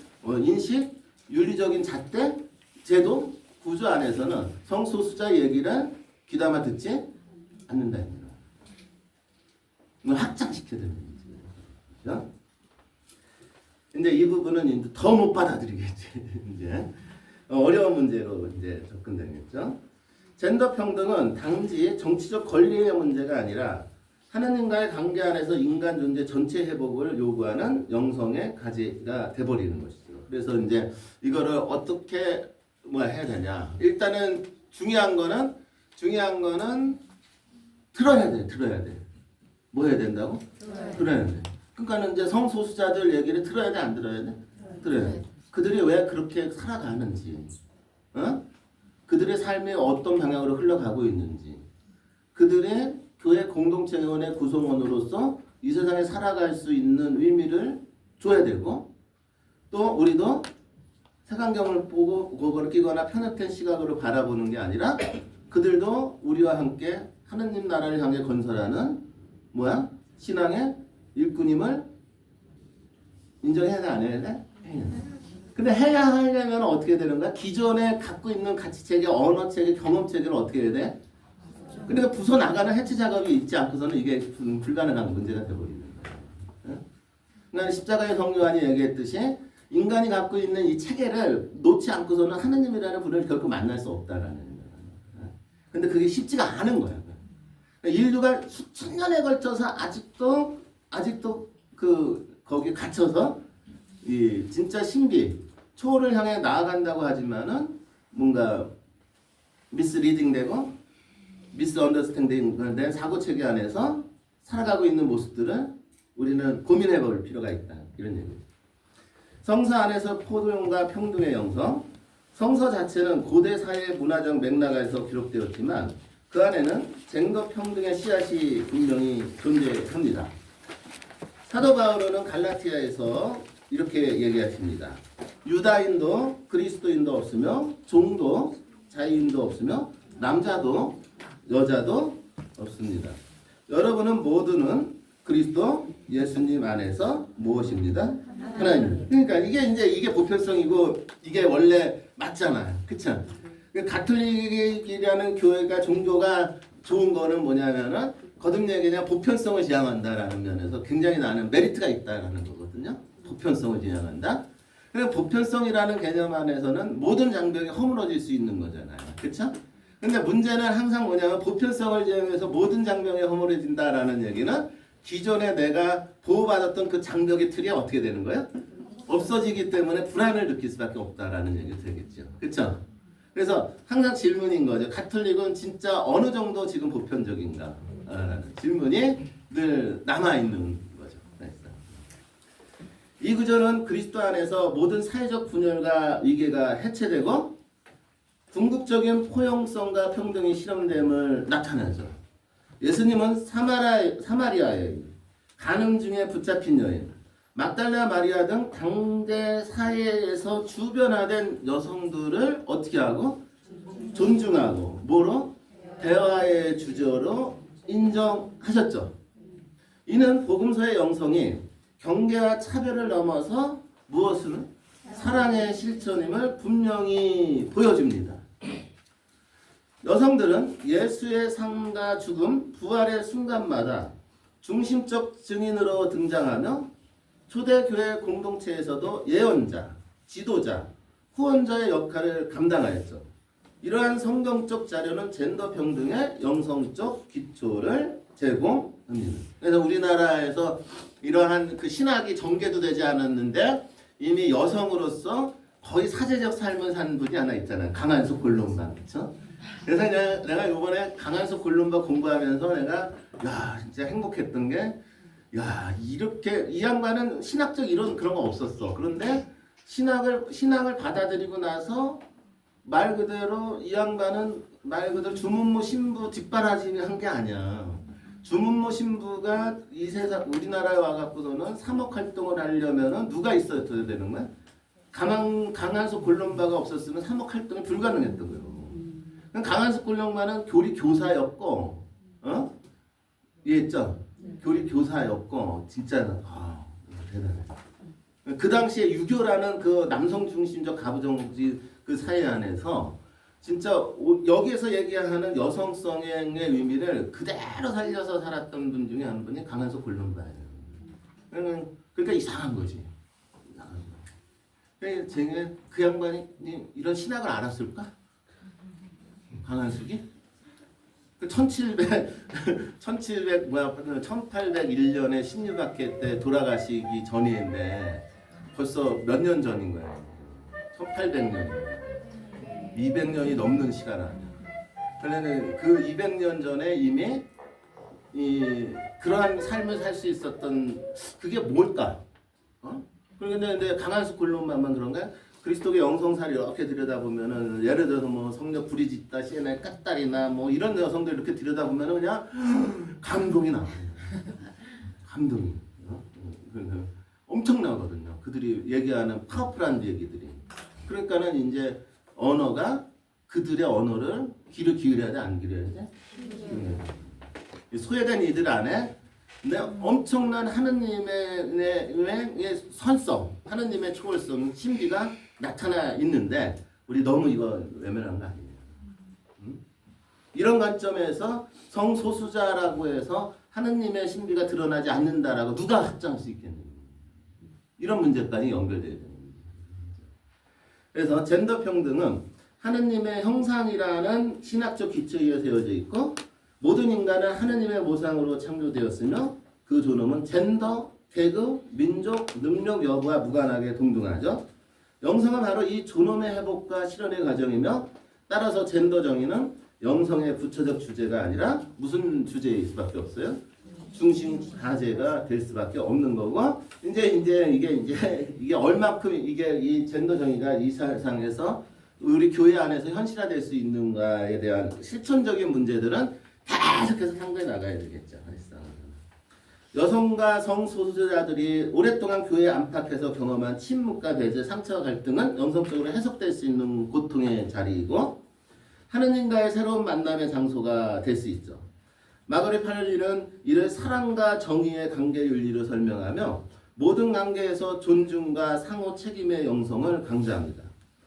Speaker 1: 인식, 윤리적인 잣대, 제도, 구조 안에서는 성소수자 얘기를 귀담아 듣지 않는다. 이걸 확장시켜야 되는 거지. 그죠? 근데 이 부분은 이제 더 못 받아들이겠지. 이제 어려운 문제로 이제 접근되겠죠. 젠더 평등은 단지 정치적 권리의 문제가 아니라 하나님과의 관계 안에서 인간 존재 전체 회복을 요구하는 영성의 과제가 돼버리는 것이죠. 그래서 이제 이거를 어떻게 해야 되냐. 일단은 중요한 거는 들어야 돼. 뭐 해야 된다고? 들어야 돼. 그러니까는 이제 성소수자들 얘기를 들어야 돼, 안 들어야 돼? 들어야 돼. 그들이 왜 그렇게 살아가는지, 그들의 삶이 어떤 방향으로 흘러가고 있는지, 그들의 교회 공동체원의 구성원으로서 이 세상에 살아갈 수 있는 의미를 줘야 되고, 또 우리도 색안경을 보고 그거를 끼거나 편협한 시각으로 바라보는 게 아니라 그들도 우리와 함께 하느님 나라를 향해 건설하는 신앙의 일꾼임을 인정해야 돼, 안 해야 돼? 근데 해야 하려면 어떻게 되는 거야? 기존에 갖고 있는 가치체계, 언어체계, 경험체계를 어떻게 해야 돼? 그러니까 부숴나가는 해체 작업이 있지 않고서는 이게 불가능한 문제가 되어버리는 거예요. 그러니까 십자가의 성령 요한이 얘기했듯이 인간이 갖고 있는 이 체계를 놓지 않고서는 하느님이라는 분을 결코 만날 수 없다라는 거예요. 근데 그게 쉽지가 않은 거예요. 인류가 수천 년에 걸쳐서 아직도 거기 갇혀서 이 진짜 신비 초월을 향해 나아간다고 하지만은 뭔가 미스리딩되고 미스언더스탠딩된 사고 체계 안에서 살아가고 있는 모습들을 우리는 고민해볼 필요가 있다. 이런 얘기입니다. 성서 안에서 포용과 평등의 영성. 성서 자체는 고대 사회 문화적 맥락에서 기록되었지만 그 안에는 젠더 평등의 씨앗이 분명히 존재합니다. 사도 바울은 갈라티아에서 이렇게 얘기하십니다. 유다인도 그리스도인도 없으며 종도 자유인도 없으며 남자도 여자도 없습니다. 여러분은 모두는 그리스도 예수님 안에서 무엇입니다? 하나님. 그러니까 이게 보편성이고 이게 원래 맞잖아요. 그쵸? 가톨릭이라는 교회가 종교가 좋은 거는 뭐냐면은 거듭 얘기냐 보편성을 지향한다라는 면에서 굉장히 나는 메리트가 있다라는 거거든요. 보편성을 지향한다. 그래서 보편성이라는 개념 안에서는 모든 장벽이 허물어질 수 있는 거잖아요. 그렇죠? 근데 문제는 항상 뭐냐면 보편성을 지향해서 모든 장벽이 허물어진다라는 얘기는 기존에 내가 보호받았던 그 장벽의 틀이 어떻게 되는 거예요? 없어지기 때문에 불안을 느낄 수밖에 없다라는 얘기가 되겠죠. 그렇죠? 그래서 항상 질문인 거죠. 가톨릭은 진짜 어느 정도 지금 보편적인가? 라는 질문이 늘 남아있는 거죠. 이 구절은 그리스도 안에서 모든 사회적 분열과 위계가 해체되고 궁극적인 포용성과 평등이 실현됨을 나타내죠. 예수님은 사마리아의 간음 중에 붙잡힌 여인, 막달라 마리아 등 당대 사회에서 주변화된 여성들을 어떻게 하고? 존중하고 뭐로? 대화의 주제로 인정하셨죠. 이는 복음서의 영성이 경계와 차별을 넘어서 무엇을? 사랑의 실천임을 분명히 보여줍니다. 여성들은 예수의 삶과 죽음, 부활의 순간마다 중심적 증인으로 등장하며 초대교회 공동체에서도 예언자, 지도자, 후원자의 역할을 감당하였죠. 이러한 성경적 자료는 젠더 평등의 영성적 기초를 제공합니다. 그래서 우리나라에서 이러한 그 신학이 전개도 되지 않았는데 이미 여성으로서 거의 사제적 삶을 산 분이 하나 있잖아요. 강한수 골룸방, 그렇죠? 그래서 내가 이번에 강한수 골룸방 공부하면서 내가 진짜 행복했던 게 이렇게 이 양반은 신학적 이런 그런 거 없었어. 그런데 신앙을 받아들이고 나서 말 그대로 이 양반은 말 그대로 주문모 신부 뒷바라지 한 게 아니야. 주문모 신부가 이 세상 우리나라에 와갖고서는 사목 활동을 하려면은 누가 있어야 되는 거야? 강한수 골룸바가 없었으면 사목 활동이 불가능했던 거예요. 강한수 골룸바는 교리 교사였고, 이해했죠? 교리 교사였고, 진짜 대단해. 그 당시에 유교라는 그 남성 중심적 가부정지 그 사회 안에서 진짜 여기에서 얘기하는 여성성의 의미를 그대로 살려서 살았던 분 중에 한 분이 강한수 골룸바예요. 그러니까 이상한 거지. 그러니까 그 양반이 이런 신학을 알았을까? 강한숙이? 1801년에 신유박해 때 돌아가시기 전인데 벌써 몇 년 전인 거예요. 1800년. 200년이 넘는 시간 아니야. 그러면 그 200년 전에 이미 그러한 삶을 살 수 있었던 그게 뭘까? 그런데 강한숙 골룸만만 그런가? 그리스도의 영성사를 이렇게 들여다보면은 예를 들어서 뭐 성녀 브리짓다, 시에나 까딸이나 뭐 이런 여성들 이렇게 들여다보면은 그냥 감동이 나와요. 감동이. 엄청나거든요. 그들이 얘기하는 파워풀한 얘기들이. 그러니까는 이제 언어가 그들의 언어를 귀를 기울여야 돼, 안 기울여야 돼? 소외된 이들 안에 근데 엄청난 하느님의 선성, 하느님의 초월성, 신비가 나타나 있는데 우리 너무 이거 외면한 거 아니에요? 이런 관점에서 성소수자라고 해서 하느님의 신비가 드러나지 않는다라고 누가 확정할 수 있겠느냐? 이런 문제까지 연결돼야 됩니다. 그래서 젠더 평등은 하느님의 형상이라는 신학적 기초에 세워져 있고 모든 인간은 하느님의 모상으로 창조되었으며 그 존엄은 젠더, 계급, 민족, 능력 여부와 무관하게 동등하죠. 영성은 바로 이 존엄의 회복과 실현의 과정이며 따라서 젠더 정의는 영성의 부처적 주제가 아니라 무슨 주제일 수밖에 없어요? 중심 가제가 될 수밖에 없는 거고 이게 얼마큼 이게 이 젠더 정의가 이 세상에서 우리 교회 안에서 현실화될 수 있는가에 대한 실천적인 문제들은 계속해서 상고해 나가야 되겠죠. 여성과 성소수자들이 오랫동안 교회에 안팎에서 경험한 침묵과 배제, 상처와 갈등은 영성적으로 해석될 수 있는 고통의 자리이고 하느님과의 새로운 만남의 장소가 될 수 있죠. 마거리 팔리는 이를 사랑과 정의의 관계 윤리로 설명하며 모든 관계에서 존중과 상호 책임의 영성을 강조합니다.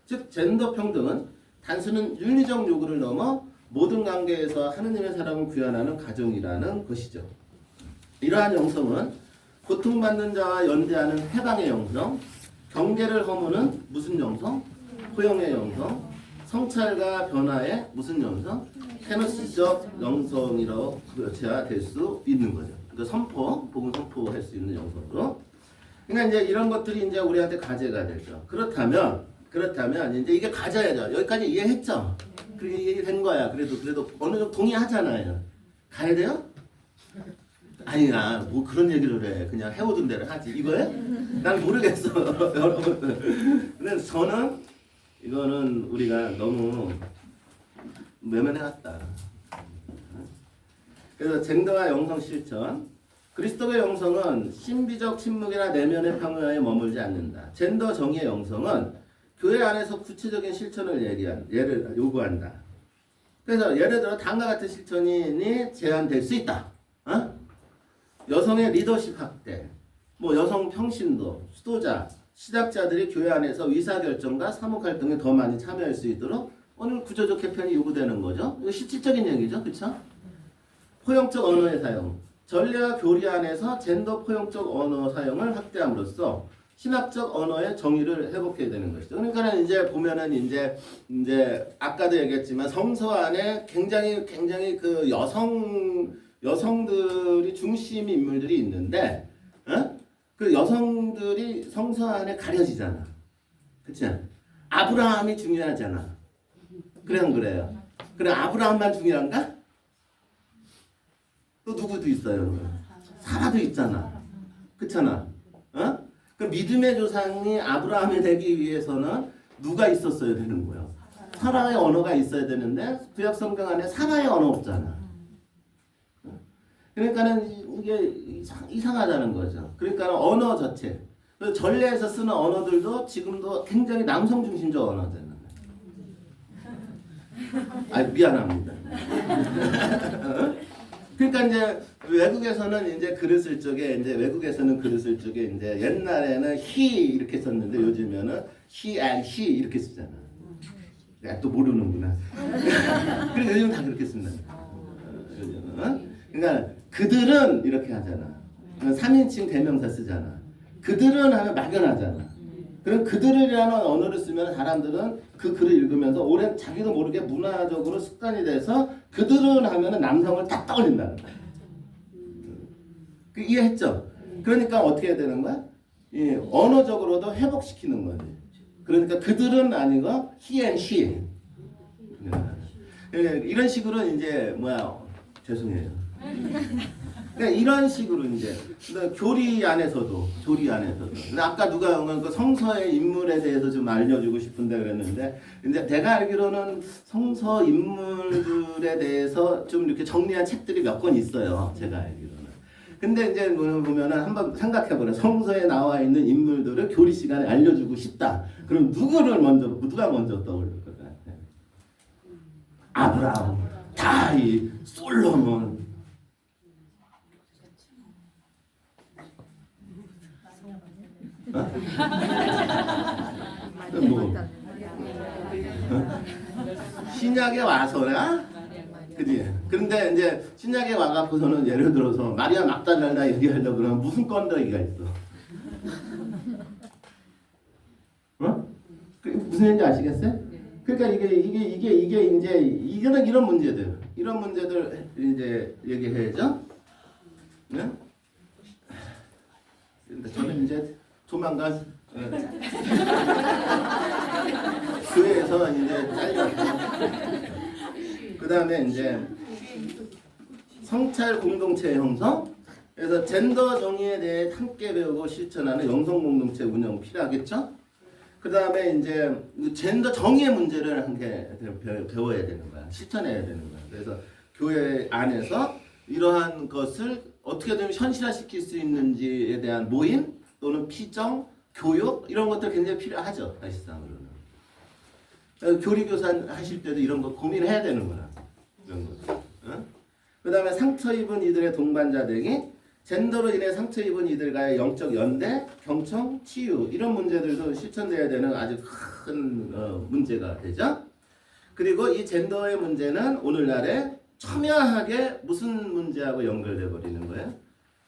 Speaker 1: 즉 젠더 평등은 단순한 윤리적 요구를 넘어 모든 관계에서 하느님의 사랑을 구현하는 가정이라는 것이죠. 이러한 영성은 고통받는 자와 연대하는 해방의 영성, 경계를 허무는 무슨 영성? 포용의 영성, 성찰과 변화의 무슨 영성? 테너시적 영성이라고 그렇게야 될 수 있는 거죠. 그러니까 복음 선포할 수 있는 영성으로. 그러니까 이제 이런 것들이 이제 우리한테 과제가 되죠. 그렇다면 이제 이게 과제죠. 여기까지 이해했죠? 그게 이해된 거야. 그래도 어느 정도 동의하잖아요. 가야 돼요? 아니야, 뭐 그런 얘기를 해. 그냥 해오던 대로 하지. 이거에? 난 모르겠어, 여러분들. 근데 저는 이거는 우리가 너무 외면해왔다. 그래서 젠더와 영성 실천. 그리스도의 영성은 신비적 침묵이나 내면의 평화에 머물지 않는다. 젠더 정의의 영성은 교회 안에서 구체적인 실천을 예를 요구한다. 그래서 예를 들어 다음과 같은 실천이 제한될 수 있다. 여성의 리더십 확대, 뭐 여성 평신도, 수도자, 시작자들이 교회 안에서 의사결정과 사목활동에 더 많이 참여할 수 있도록 오늘 구조적 개편이 요구되는 거죠. 이거 실질적인 얘기죠. 그렇죠? 포용적 언어의 사용, 전례와 교리 안에서 젠더 포용적 언어 사용을 확대함으로써 신학적 언어의 정의를 회복해야 되는 것이죠. 그러니까 이제 보면은 이제 아까도 얘기했지만 성서 안에 굉장히 그 여성들이 중심 인물들이 있는데, 그 여성들이 성서 안에 가려지잖아. 그치? 아브라함이 중요하잖아. 그래 안 그래요? 그래 아브라함만 중요한가? 또 누구도 있어요. 사라도 있잖아. 그렇잖아. 그 믿음의 조상이 아브라함이 되기 위해서는 누가 있었어야 되는 거예요? 사라의 언어가 있어야 되는데 구약 성경 안에 사라의 언어 없잖아. 그러니까는 이게 이상하다는 거죠. 그러니까 언어 자체. 전례에서 쓰는 언어들도 지금도 굉장히 남성 중심적 언어잖아요. 아 미안합니다. 그러니까 이제 외국에서는 이제 글을 쓸 적에 이제 옛날에는 he 이렇게 썼는데 요즘에는 he and she 이렇게 쓰잖아. 내가 또 모르는구나. 그리고 요즘 다 그렇게 씁니다. 그러니까 그들은 이렇게 하잖아. 3인칭 대명사 쓰잖아. 그들은 하면 막연하잖아. 그럼 그들이라는 언어를 쓰면 사람들은 그 글을 읽으면서 오랜 자기도 모르게 문화적으로 습관이 돼서 그들은 하면은 남성을 딱 떠올린다는 거야. 그 이해했죠? 그러니까 어떻게 해야 되는 거야? 언어적으로도 회복시키는 거지. 그러니까 그들은 아니고 he and she. 이런 식으로 이제 죄송해요. 그러니까 이런 식으로 이제 교리 안에서도. 근데 아까 누가 그 성서의 인물에 대해서 좀 알려주고 싶은데 그랬는데, 근데 내가 알기로는 성서 인물들에 대해서 좀 이렇게 정리한 책들이 몇 권 있어요. 제가 알기로는. 근데 이제 보면은 한번 생각해보라. 성서에 나와 있는 인물들을 교리 시간에 알려주고 싶다. 그럼 누가 먼저 떠오를 것 같아? 아브라함, 다윗, 솔로몬. 신약에 와서야? 그지? 그런데 이제 신약에 와갖고서는 예를 들어서 마리아 막달라나 얘기하려고 그러면 무슨 건더기가 있어? 무슨 얘기인지 아시겠어요? 그러니까 이게 이제 이런 문제들 이제 얘기해야죠. 네? 저는 이제 조만간 교회에서 이제 잘려서 그 다음에 이제 성찰 공동체 형성. 그래서 젠더 정의에 대해 함께 배우고 실천하는 영성 공동체 운영 필요하겠죠. 그 다음에 이제 젠더 정의의 문제를 함께 배워야 되는 거야. 실천해야 되는 거야. 그래서 교회 안에서 이러한 것을 어떻게 되면 현실화시킬 수 있는지에 대한 모임 또는 피정, 교육 이런 것들 굉장히 필요하죠. 사실상으로는. 교리교사 하실 때도 이런 거 고민해야 되는 거야. 이런 거. 그 다음에 상처 입은 이들의 동반자 되기, 젠더로 인해 상처 입은 이들과의 영적 연대, 경청, 치유 이런 문제들도 실천돼야 되는 아주 큰 문제가 되죠. 그리고 이 젠더의 문제는 오늘날에 첨예하게 무슨 문제하고 연결돼 버리는 거예요?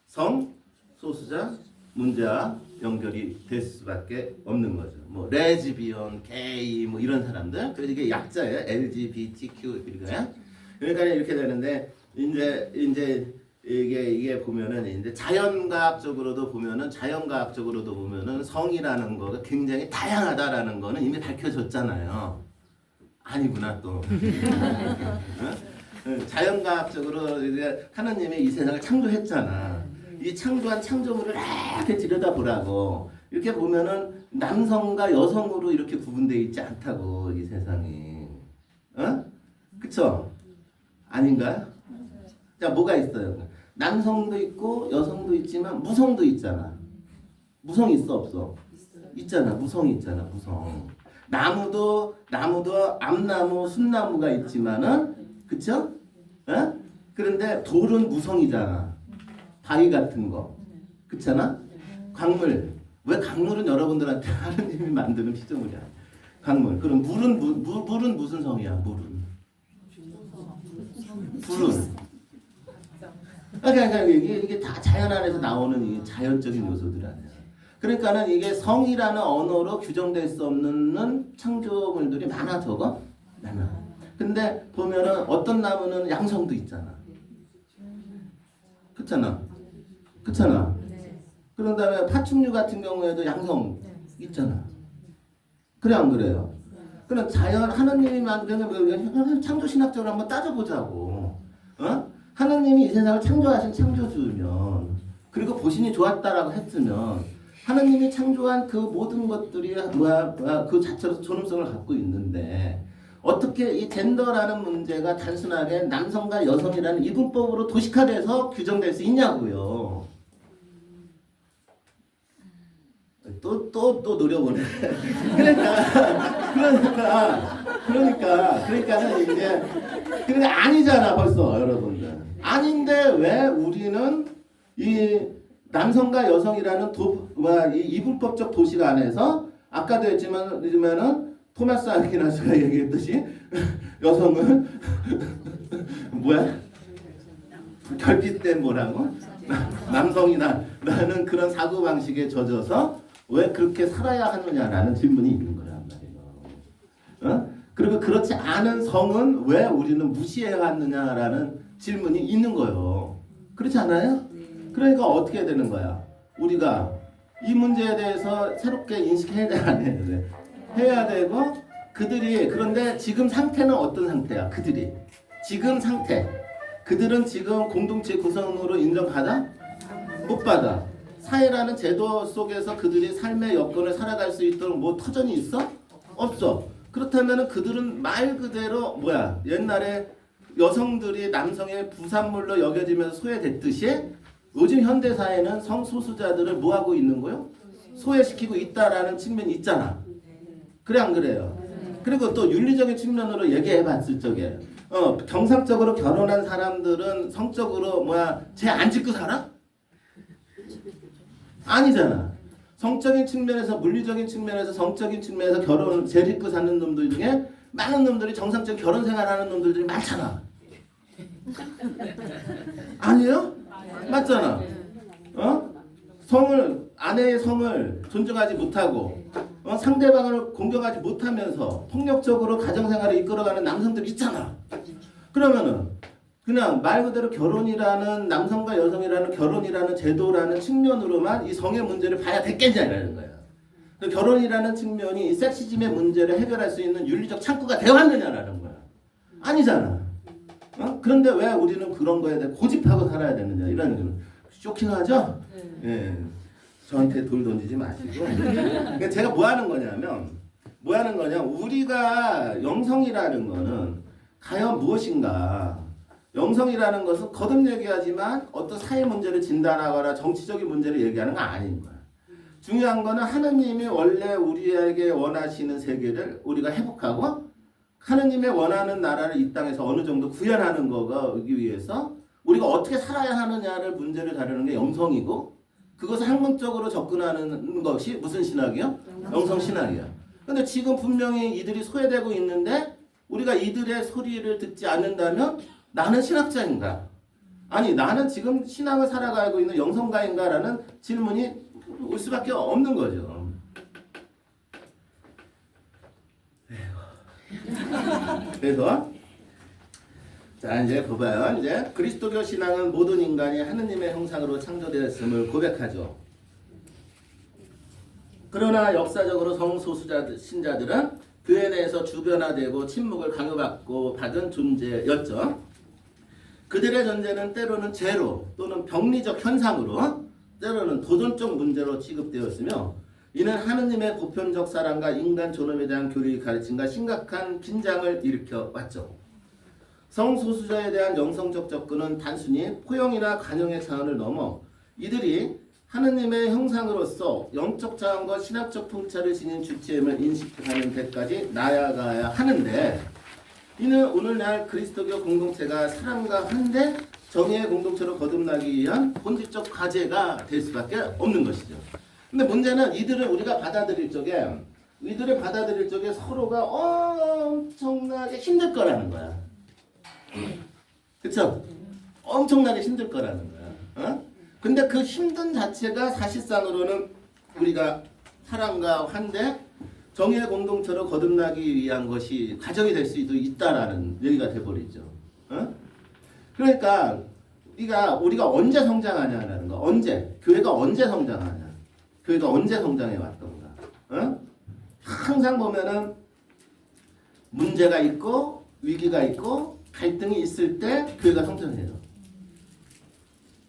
Speaker 1: 성, 소수자 문제와 연결이 될 수밖에 없는 거죠. 뭐 레즈비언, 게이 뭐 이런 사람들, 그래서 이게 약자예요. LGBTQ 그러니까 이렇게 되는데 이제 이게 보면은 이제 자연과학적으로도 보면은 성이라는 거가 굉장히 다양하다라는 거는 이미 밝혀졌잖아요. 아니구나 또. 자연과학적으로 이제 하나님이 이 세상을 창조했잖아. 이 창조한 창조물을 이렇게 들여다보라고. 이렇게 보면은 남성과 여성으로 이렇게 구분되어 있지 않다고 이 세상이. 그쵸? 아닌가요? 자, 뭐가 있어요? 남성도 있고 여성도 있지만 무성도 있잖아. 무성 있어 없어? 있잖아. 무성이 있잖아. 무성. 나무도 암나무, 순나무가 있지만은 그쵸? 그런데 돌은 무성이잖아. 바위 같은 거. 그렇잖아? 강물. 왜 강물은 여러분들한테 하느님이 만드는 피조물이야. 강물. 그럼 물은 무슨 성이야? 물은. 그러니까 이게 다 자연 안에서 나오는 이 자연적인 요소들 아니야. 그러니까는 이게 성이라는 언어로 규정될 수 없는 창조물들이 많아 적어? 많아. 근데 보면은 어떤 나무는 양성도 있잖아. 그렇잖아. 그런 다음에 파충류 같은 경우에도 양성 있잖아. 그래 안 그래요? 그럼 자연 하나님이 만드는 창조 신학적으로 한번 따져보자고. 하나님이 이 세상을 창조하신 창조주면 그리고 보시니 좋았다라고 했으면 하나님이 창조한 그 모든 것들이 그 자체로 존엄성을 갖고 있는데 어떻게 이 젠더라는 문제가 단순하게 남성과 여성이라는 이분법으로 도식화돼서 규정될 수 있냐고요. 또 노려보네. 그러니까는 이제 아니잖아 벌써 여러분들. 아닌데 왜 우리는 이 남성과 여성이라는 이 이분법적 도식 안에서 아까도 했지만은 토마스 아퀴나스가 얘기했듯이 여성은 뭐야? 결핍된 뭐라고? 남성이다라는 그런 사고방식에 젖어서 왜 그렇게 살아야 하느냐라는 질문이 있는 거란 말이에요. 그리고 그렇지 않은 성은 왜 우리는 무시해 왔느냐라는 질문이 있는 거예요. 그렇지 않아요? 그러니까 어떻게 되는 거야? 우리가 이 문제에 대해서 새롭게 인식해야 돼, 안 해야 돼? 해야 되고 그런데 지금 상태는 어떤 상태야? 지금 상태. 그들은 지금 공동체 구성으로 인정받아? 못 받아. 사회라는 제도 속에서 그들이 삶의 여건을 살아갈 수 있도록 뭐 터전이 있어? 없어. 그렇다면 그들은 말 그대로 옛날에 여성들이 남성의 부산물로 여겨지면서 소외됐듯이 요즘 현대사회는 성소수자들을 뭐하고 있는 거요? 소외시키고 있다라는 측면이 있잖아. 그래 안 그래요? 그리고 또 윤리적인 측면으로 얘기해 봤을 적에 정상적으로 결혼한 사람들은 성적으로 쟤 안 짓고 살아? 아니잖아. 성적인 측면에서 물리적인 측면에서 성적인 측면에서 결혼을 제 짓고 사는 놈들 중에 많은 놈들이 정상적인 결혼 생활하는 놈들이 많잖아. 아니에요? 맞잖아. 아내의 성을 존중하지 못하고 상대방을 공격하지 못하면서 폭력적으로 가정생활을 이끌어가는 남성들이 있잖아. 그러면은 그냥 말 그대로 결혼이라는 남성과 여성이라는 결혼이라는 제도라는 측면으로만 이 성의 문제를 봐야 됐겠냐라는 거야. 결혼이라는 측면이 이 섹시즘의 문제를 해결할 수 있는 윤리적 창구가 되었느냐라는 거야. 아니잖아. 그런데 왜 우리는 그런 거에 대해 고집하고 살아야 되느냐 이런 거는 쇼킹하죠? 예. 저한테 돌 던지지 마시고. 그러니까 제가 뭐 하는 거냐? 우리가 영성이라는 거는 과연 무엇인가? 영성이라는 것은 거듭 얘기하지만 어떤 사회 문제를 진단하거나 정치적인 문제를 얘기하는 건 아닌 거야. 중요한 거는 하느님이 원래 우리에게 원하시는 세계를 우리가 회복하고 하느님의 원하는 나라를 이 땅에서 어느 정도 구현하는 거기 위해서 우리가 어떻게 살아야 하느냐를 문제를 다루는 게 영성이고 그것을 학문적으로 접근하는 것이 무슨 신학이요? 영성신학이야. 근데 지금 분명히 이들이 소외되고 있는데 우리가 이들의 소리를 듣지 않는다면 나는 신학자인가? 아니 나는 지금 신앙을 살아가고 있는 영성가인가라는 질문이 올 수밖에 없는 거죠. 그래서 자 이제 봐봐요. 이제 그리스도교 신앙은 모든 인간이 하느님의 형상으로 창조되었음을 고백하죠. 그러나 역사적으로 성소수자 신자들은 교회 내에서 주변화되고 침묵을 강요받고 받은 존재였죠. 그들의 존재는 때로는 죄로 또는 병리적 현상으로 때로는 도전적 문제로 취급되었으며 이는 하느님의 보편적 사랑과 인간 존엄에 대한 교리 가르침과 심각한 빈장을 일으켜 왔죠. 성소수자에 대한 영성적 접근은 단순히 포용이나 관용의 차원을 넘어 이들이 하느님의 형상으로서 영적 자원과 신학적 통찰을 지닌 주체임을 인식하는 데까지 나아가야 하는데 이는 오늘날 그리스도교 공동체가 사랑과 환대, 정의의 공동체로 거듭나기 위한 본질적 과제가 될 수밖에 없는 것이죠. 근데 문제는 이들을 우리가 받아들일 적에 서로가 엄청나게 힘들 거라는 거야. 그쵸? 엄청나게 힘들 거라는 거야. 근데 그 힘든 자체가 사실상으로는 우리가 사랑과 환대, 정의의 공동체로 거듭나기 위한 것이 과정이 될 수도 있다라는 얘기가 돼버리죠. 그러니까 우리가 언제 성장하냐라는 거. 언제? 교회가 언제 성장하냐. 교회가 언제 성장해 왔던가. 항상 보면은 문제가 있고 위기가 있고 갈등이 있을 때 교회가 성장해요.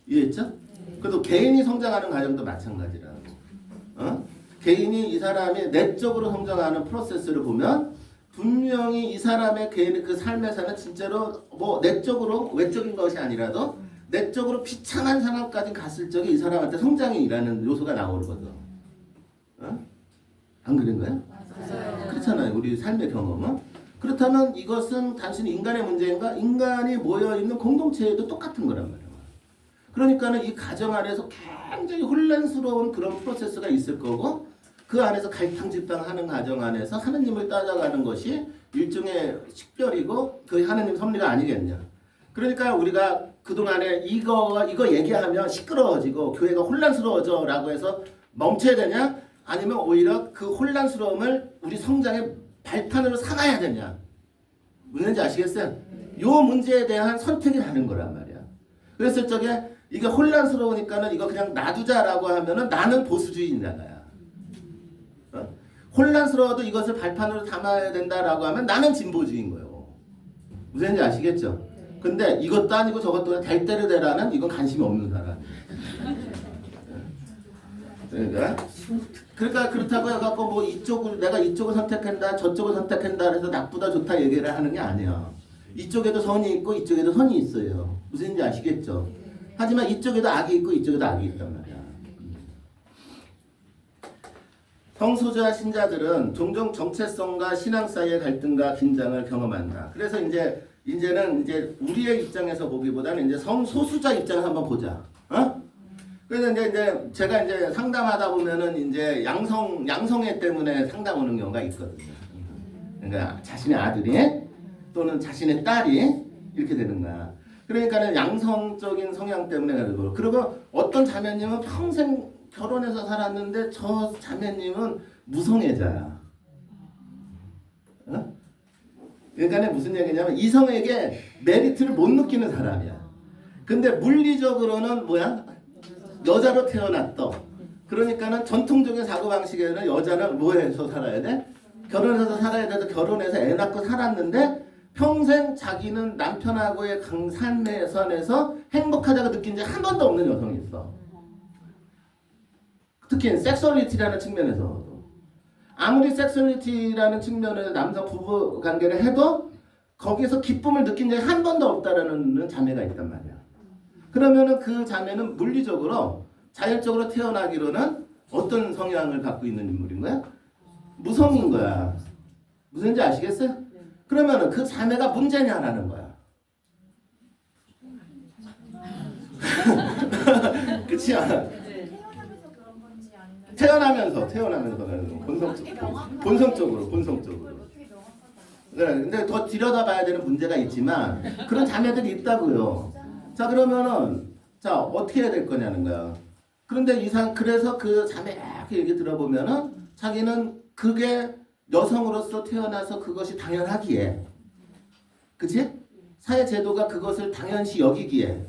Speaker 1: 이해했죠? 그래도 개인이 성장하는 과정도 마찬가지라는 거. 개인이 이 사람이 내적으로 성장하는 프로세스를 보면 분명히 이 사람의 개인의 그 삶에서는 진짜로 뭐 내적으로 외적인 것이 아니라도 내적으로 비참한 상황까지 갔을 적에 이 사람한테 성장이 일하는 요소가 나오거든. 안 그런가요?
Speaker 2: 맞아요.
Speaker 1: 그렇잖아요. 우리 삶의 경험은. 그렇다면 이것은 단순히 인간의 문제인가? 인간이 모여있는 공동체에도 똑같은 거란 말이에요. 그러니까는 이 가정 안에서 굉장히 혼란스러운 그런 프로세스가 있을 거고 그 안에서 갈팡질팡하는 가정 안에서 하느님을 따라가는 것이 일종의 식별이고 그 하느님 섭리가 아니겠냐. 그러니까 우리가 그동안에 이거 얘기하면 시끄러워지고 교회가 혼란스러워져 라고 해서 멈춰야 되냐? 아니면 오히려 그 혼란스러움을 우리 성장의 발판으로 삼아야 되냐? 무슨지 아시겠어요? 요 문제에 대한 선택이 다른 거란 말이야. 그랬을 적에 이게 혼란스러우니까는 이거 그냥 놔두자라고 하면은 나는 보수주의자야. 혼란스러워도 이것을 발판으로 담아야 된다라고 하면 나는 진보주의인 거예요. 무슨지 아시겠죠? 근데 이것도 아니고 저것도 될 대로 되라는 이건 관심이 없는 사람. 그러니까 그렇다고 해갖고 뭐 내가 이쪽을 선택한다 저쪽을 선택한다 그래서 나쁘다 좋다 얘기를 하는 게 아니야. 이쪽에도 선이 있고 이쪽에도 선이 있어요. 무슨지 아시겠죠? 하지만 이쪽에도 악이 있고 이쪽에도 악이 있단 말이야. 성소수자 신자들은 종종 정체성과 신앙 사이의 갈등과 긴장을 경험한다. 그래서 이제는 우리의 입장에서 보기보다는 이제 성소수자 입장에서 한번 보자. 그래서 이제 제가 상담하다 보면은 이제 양성애 때문에 상담 오는 경우가 있거든요. 그러니까 자신의 아들이 또는 자신의 딸이 이렇게 되는 거야. 그러니까는 양성적인 성향 때문에 그리고 어떤 자매님은 평생 결혼해서 살았는데 저 자매님은 무성애자야. 그러니까 무슨 얘기냐면 이성에게 메리트를 못 느끼는 사람이야. 근데 물리적으로는 뭐야? 여자로 태어났다. 그러니까는 전통적인 사고방식에는 여자는 뭐해서 살아야 돼? 결혼해서 살아야 돼서 결혼해서 애 낳고 살았는데 평생 자기는 남편하고의 삶의 선에서 행복하다고 느낀 적 한 번도 없는 여성이 있어. 특히 섹슈얼리티라는 측면에서 아무리 섹슈얼리티라는 측면에서 남성 부부 관계를 해도 거기서 기쁨을 느낀 적이 한 번도 없다라는 자매가 있단 말이야. 그러면은 그 자매는 물리적으로 자연적으로 태어나기로는 어떤 성향을 갖고 있는 인물인 거야? 무성인 거야. 무슨지 아시겠어요? 그러면은 그 자매가 문제냐라는 거야. 그렇지 않아?
Speaker 3: 태어나면서 그런 건지 아니면
Speaker 1: 태어나면서는 본성적으로.
Speaker 3: 어떻게 명확하다.
Speaker 1: 그래, 근데 더 들여다봐야 되는 문제가 있지만 그런 자매들이 있다고요. 자, 그러면은 자 어떻게 해야 될 거냐는 거야. 그런데 그래서 그 자매 이렇게 얘기 들어보면은 자기는 그게 여성으로서 태어나서 그것이 당연하기에, 그치? 사회 제도가 그것을 당연시 여기기에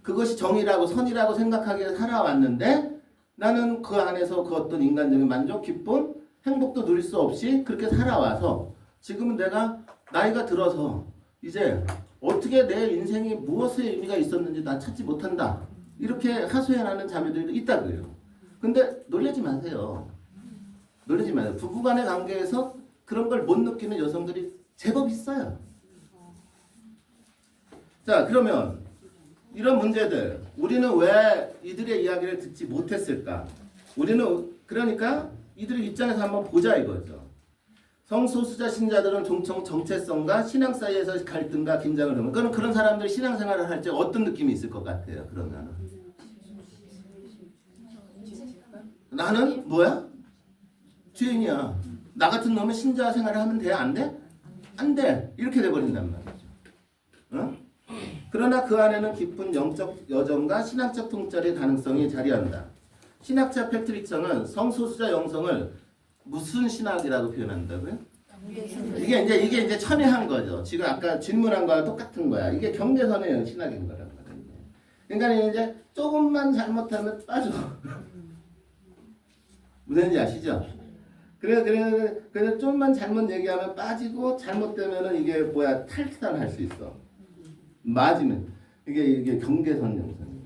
Speaker 1: 그것이 정의라고 선이라고 생각하기에 살아왔는데 나는 그 안에서 그 어떤 인간적인 만족, 기쁨, 행복도 누릴 수 없이 그렇게 살아와서 지금은 내가 나이가 들어서 이제 어떻게 내 인생이 무엇의 의미가 있었는지 난 찾지 못한다. 이렇게 하소연하는 자매들도 있다고요. 근데 놀라지 마세요. 놀라지 마세요. 부부간의 관계에서 그런 걸 못 느끼는 여성들이 제법 있어요. 자, 그러면 이런 문제들 우리는 왜 이들의 이야기를 듣지 못했을까? 우리는 그러니까 이들의 입장에서 한번 보자 이거죠. 성소수자 신자들은 종종 정체성과 신앙 사이에서 갈등과 긴장을 하면 그런 사람들이 신앙생활을 할 때 어떤 느낌이 있을 것 같아요? 그러면 나는 뭐야? 죄인이야. 나 같은 놈은 신자 생활을 하면 돼? 안 돼? 안 돼. 이렇게 돼버린단 말이죠. 어? 그러나 그 안에는 깊은 영적 여정과 신학적 통찰의 가능성이 자리한다. 신학자 패트릭성은 성소수자 영성을 무슨 신학이라고 표현한다고요? 이게 이제 첨예한 거죠. 지금 아까 질문한 거와 똑같은 거야. 이게 경계선의 신학인 거란 말이에요. 그러니까 이제 조금만 잘못하면 빠져. 무슨지 아시죠? 그래 좀만 잘못 얘기하면 빠지고 잘못되면은 이게 뭐야 탈퇴할 수 있어. 맞으면 이게 경계선 영상이에요.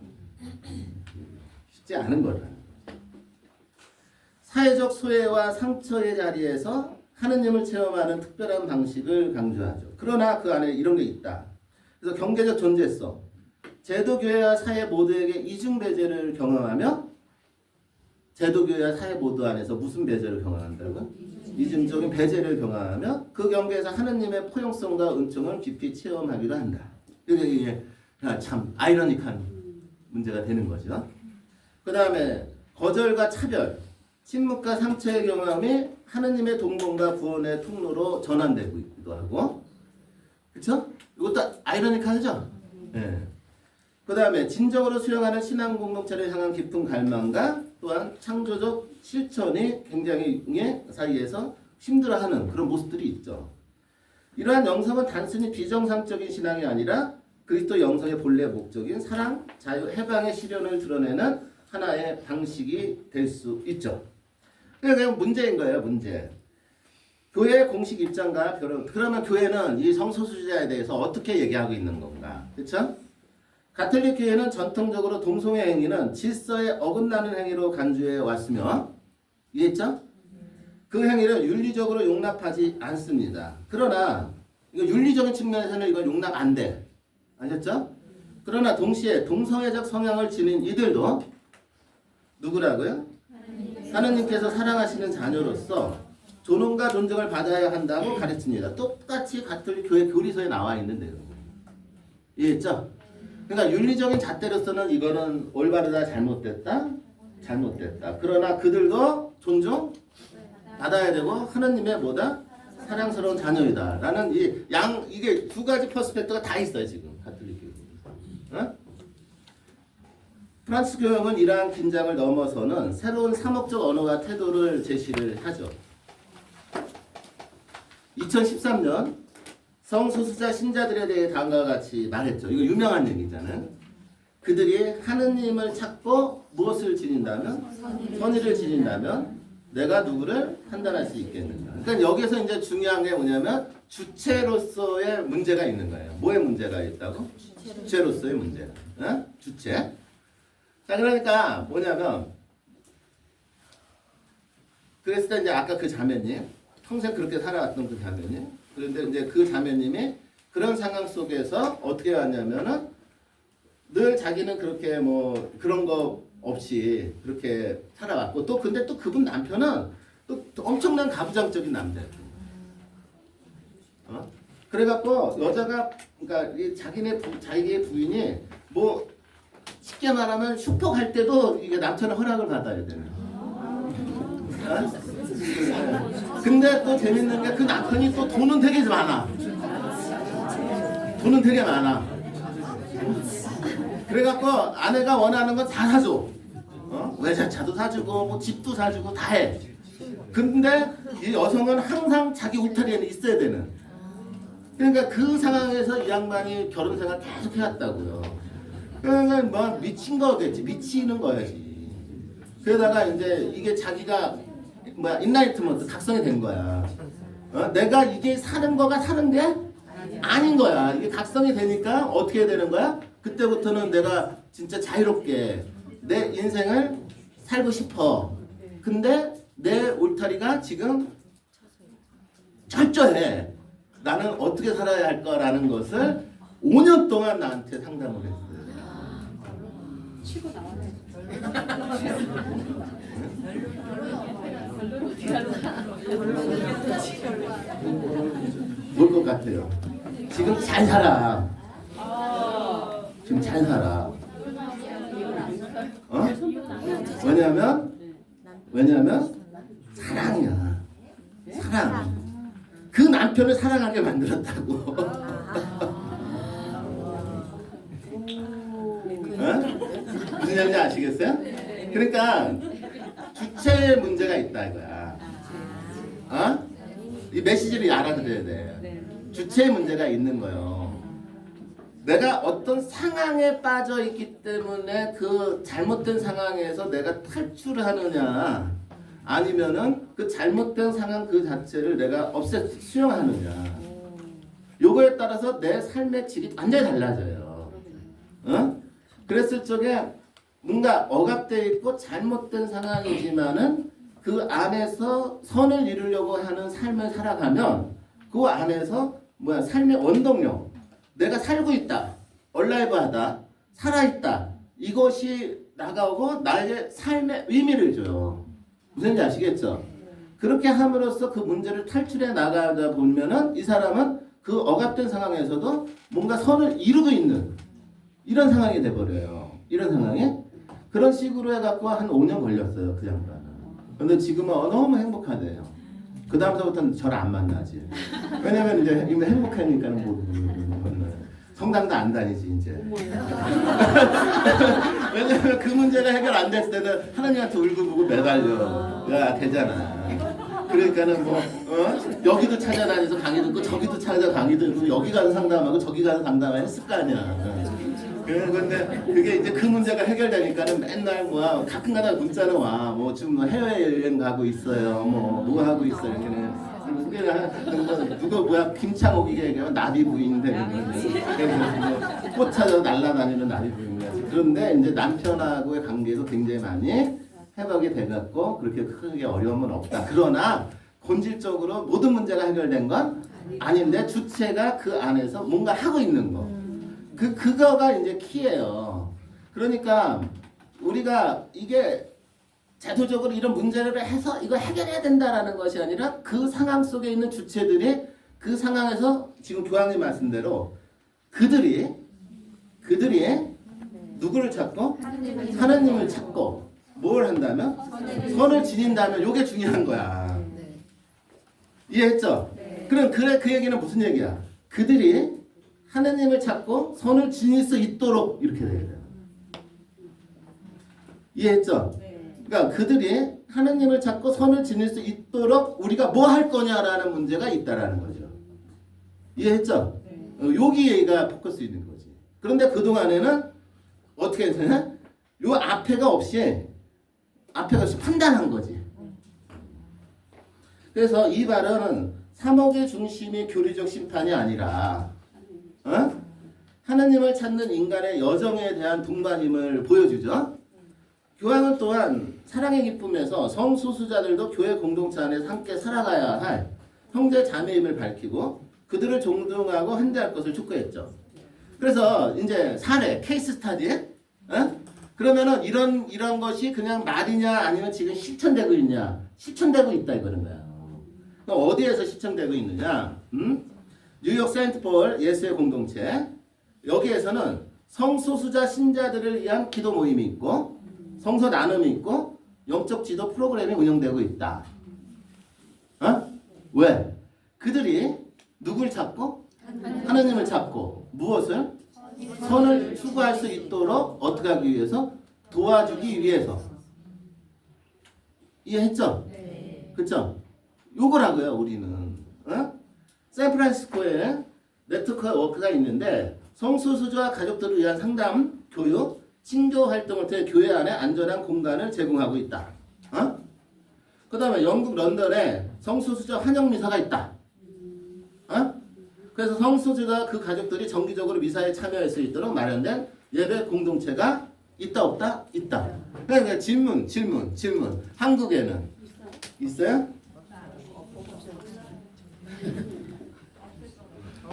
Speaker 1: 쉽지 않은 거다. 사회적 소외와 상처의 자리에서 하느님을 체험하는 특별한 방식을 강조하죠. 그러나 그 안에 이런 게 있다. 그래서 경계적 존재성, 제도교회와 사회 모두에게 이중 배제를 경험하며 제도교회와 사회 모두 안에서 무슨 배제를 경험한다고요? 이중적인 배제를 경험하며 그 경계에서 하느님의 포용성과 은총을 깊이 체험하기도 한다. 이게 참 아이러니한 문제가 되는 거죠. 그 다음에 거절과 차별, 침묵과 상처의 경험이 하느님의 동봉과 구원의 통로로 전환되고 있기도 하고, 그렇죠? 이것도 아이러니하죠. 네. 그 다음에 진정으로 수용하는 신앙 공동체를 향한 깊은 갈망과 또한 창조적 실천이 굉장히 사이에서 힘들어하는 그런 모습들이 있죠. 이러한 영성은 단순히 비정상적인 신앙이 아니라 그리스도 영성의 본래 목적인 사랑, 자유, 해방의 실현을 드러내는 하나의 방식이 될 수 있죠. 그게 문제인 거예요, 문제. 교회의 공식 입장과 그러면 교회는 이 성소수자에 대해서 어떻게 얘기하고 있는 건가? 그렇죠? 가톨릭 교회는 전통적으로 동성애 행위는 질서에 어긋나는 행위로 간주해 왔으며, 이해했죠? 그 행위를 윤리적으로 용납하지 않습니다. 그러나 이거 윤리적인 측면에서는 이건 용납 안 돼. 아셨죠? 그러나 동시에 동성애적 성향을 지닌 이들도 누구라고요? 하느님께서 사랑하시는 자녀로서 존엄과 존중을 받아야 한다고 가르칩니다. 똑같이 가톨릭 교회 교리서에 나와 있는 내용이에요. 이해했죠? 그러니까 윤리적인 잣대로서는 이거는 올바르다, 잘못됐다. 그러나 그들도 존중 받아야 되고 하느님의 뭐다? 사랑스러운 자녀이다. 라는 이게 두 가지 퍼스펙트가 다 있어요, 지금. 가톨릭 교회. 어? 프랑스 교회는 이러한 긴장을 넘어서는 새로운 사목적 언어와 태도를 제시를 하죠. 2013년 성소수자 신자들에 대해 다음과 같이 말했죠. 이거 유명한 얘기잖아요. 그들이 하느님을 찾고 무엇을 지닌다면? 선의를 지닌다면 내가 누구를 판단할 수 있겠는가. 그러니까 여기서 이제 중요한 게 뭐냐면 주체로서의 문제가 있는 거예요. 뭐의 문제가 있다고? 주체로서의 문제. 어? 주체. 자, 그러니까 뭐냐면 그랬을 때 이제 아까 그 자매님 평생 그렇게 살아왔던 그 자매님, 그런데 이제 그 자매님이 그런 상황 속에서 어떻게 왔냐면은 늘 자기는 그렇게 뭐 그런 거 없이 그렇게 살아왔고 또 근데 또 그분 남편은 또 엄청난 가부장적인 남자예요. 어? 그래갖고 여자가 그러니까 자기의 부인이 뭐 쉽게 쉽게 말하면 슈퍼 갈 때도 이게 남편의 허락을 받아야 되는. 어? 근데 또 재밌는 게 그 남편이 또 돈은 되게 많아. 돈은 되게 많아. 그래갖고 아내가 원하는 건 다 사줘. 외제차도 사주고 뭐 집도 사주고 다 해. 근데 이 여성은 항상 자기 울타리에는 있어야 되는. 그러니까 그 상황에서 이 양반이 결혼 생활 계속 해왔다고요. 그러니까 뭐 미친 거겠지. 미치는 거야지. 그러다가 이제 이게 자기가 뭐야 인라이트먼트 각성이 된 거야. 내가 이게 사는 거가 사는 게 아닌 거야. 이게 각성이 되니까 어떻게 되는 거야? 그때부터는 내가 진짜 자유롭게 내 인생을 살고 싶어. 근데 내 울타리가 지금 철저해. 나는 어떻게 살아야 할 거라는 것을 5년 동안 나한테 상담을 했어요.
Speaker 2: 치고 나와요.
Speaker 1: 뭘 것 같아요? 지금 잘 살아. 지금 잘 살아. 왜냐면 사랑이야. 사랑. 그 남편을 사랑하게 만들었다고. 무슨 얘기인지 아시겠어요? 그러니까 주체의 문제가 있다 이거야. 이 메시지를 알아들어야 돼. 주체의 문제가 있는 거예요. 내가 어떤 상황에 빠져 있기 때문에 그 잘못된 상황에서 내가 탈출하느냐, 아니면은 그 잘못된 상황 그 자체를 내가 수용하느냐. 요거에 따라서 내 삶의 질이 완전히 달라져요. 그랬을 적에 뭔가 억압되어 있고 잘못된 상황이지만은 그 안에서 선을 이루려고 하는 삶을 살아가면 그 안에서 삶의 원동력, 내가 살고 있다, 얼라이브하다, 살아있다, 이것이 나가오고 나에게 삶의 의미를 줘요. 무슨지 아시겠죠? 그렇게 함으로써 그 문제를 탈출해 나가다 보면은 이 사람은 그 억압된 상황에서도 뭔가 선을 이루고 있는 이런 상황이 돼버려요. 이런 상황에 그런 식으로 해갖고 한 5년 걸렸어요, 그 양반은. 근데 지금은 너무 행복하대요. 그 다음서부터는 저를 안 만나지. 왜냐면 이제 이미 행복하니까는 못 성당도 안 다니지 이제. 왜냐면 그 문제가 해결 안 됐을 때는 하나님한테 울고불고 매달려. 야 되잖아. 그러니까는 여기도 찾아다니서 강의 듣고 저기도 찾아 강의 듣고 여기 가서 상담하고 저기 가서 상담을 했을 거 아니야. 그런데 그게 이제 그 문제가 해결되니까는 맨날 가끔가다 문자는 와. 지금 해외여행 가고 있어요. 뭐 하고 있어요. 이렇게는. 누가 김창옥이게 얘기하면 나비 부인 되는 꽃 찾아 날아다니는 나비 부인이야. 그런데 이제 남편하고의 관계도 굉장히 많이 회복이 돼갖고 그렇게 크게 어려움은 없다. 그러나 본질적으로 모든 문제가 해결된 건 아닌데 주체가 그 안에서 뭔가 하고 있는 거. 그거가 이제 키예요. 그러니까 우리가 이게 제도적으로 이런 문제를 해서 이거 해결해야 된다라는 것이 아니라 그 상황 속에 있는 주체들이 그 상황에서 지금 교황님 말씀대로 그들이 누구를 찾고 하나님을 찾고 뭘 한다면 선을 지닌다면 이게 중요한 거야. 이해했죠? 그럼 그 얘기는 무슨 얘기야? 그들이 하나님을 찾고 선을 지닐 수 있도록 이렇게 돼야 돼요. 이해했죠? 그러니까 그들이 하나님을 찾고 선을 지닐 수 있도록 우리가 뭐 할 거냐라는 문제가 있다라는 거죠. 이해했죠? 여기가 포커스 있는 거지. 그런데 그동안에는 어떻게 했냐? 요 앞에가 없이 판단한 거지. 그래서 이 발언은 사목의 중심이 교리적 심판이 아니라 하나님을 찾는 인간의 여정에 대한 동반임을 보여주죠. 교황은 또한 사랑의 기쁨에서 성소수자들도 교회 공동체 안에서 함께 살아가야 할 형제 자매임을 밝히고 그들을 존중하고 환대할 것을 촉구했죠. 그래서 이제 사례, 케이스 스타디, 그러면은 이런 것이 그냥 말이냐 아니면 지금 실천되고 있냐? 실천되고 있다 이거는 거야. 어디에서 실천되고 있느냐? 뉴욕 세인트 폴 예수의 공동체 여기에서는 성소수자 신자들을 위한 기도 모임이 있고 성서 나눔이 있고 영적 지도 프로그램이 운영되고 있다. 왜? 그들이 누굴 찾고? 하나님을 찾고 무엇을? 선을 추구할 수 있도록 어떻게 하기 위해서? 도와주기 위해서. 이해했죠? 그쵸? 요거라고요 우리는. 샌프란시스코에 네트워크 워크가 있는데 성소수자 가족들을 위한 상담, 교육, 친교 활동을 통해 교회 안에 안전한 공간을 제공하고 있다. 그 다음에 영국 런던에 성소수자 환영 미사가 있다. 그래서 성소수자 그 가족들이 정기적으로 미사에 참여할 수 있도록 마련된 예배 공동체가 있다 없다? 있다. 그러니까 질문. 한국에는 있어요?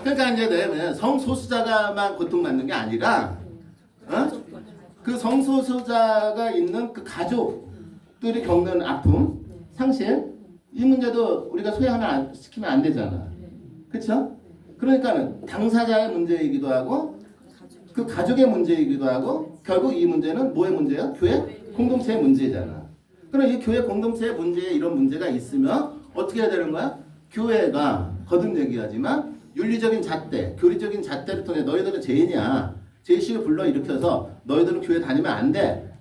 Speaker 1: 그러니까 이제 성소수자가만 고통받는 게 아니라 그 성소수자가 있는 그 가족들이 겪는 아픔, 상실 이 문제도 우리가 시키면 안 되잖아. 그렇죠? 그러니까는 당사자의 문제이기도 하고 그 가족의 문제이기도 하고 결국 이 문제는 뭐의 문제야? 교회 공동체의 문제잖아. 그럼 이 교회 공동체의 문제에 이런 문제가 있으면 어떻게 해야 되는 거야? 교회가 거듭 얘기하지만 윤리적인 잣대, 교리적인 잣대를 통해 너희들은 죄인이야. 죄의식을 불러일으켜서 너희들은 교회 다니면 안 돼.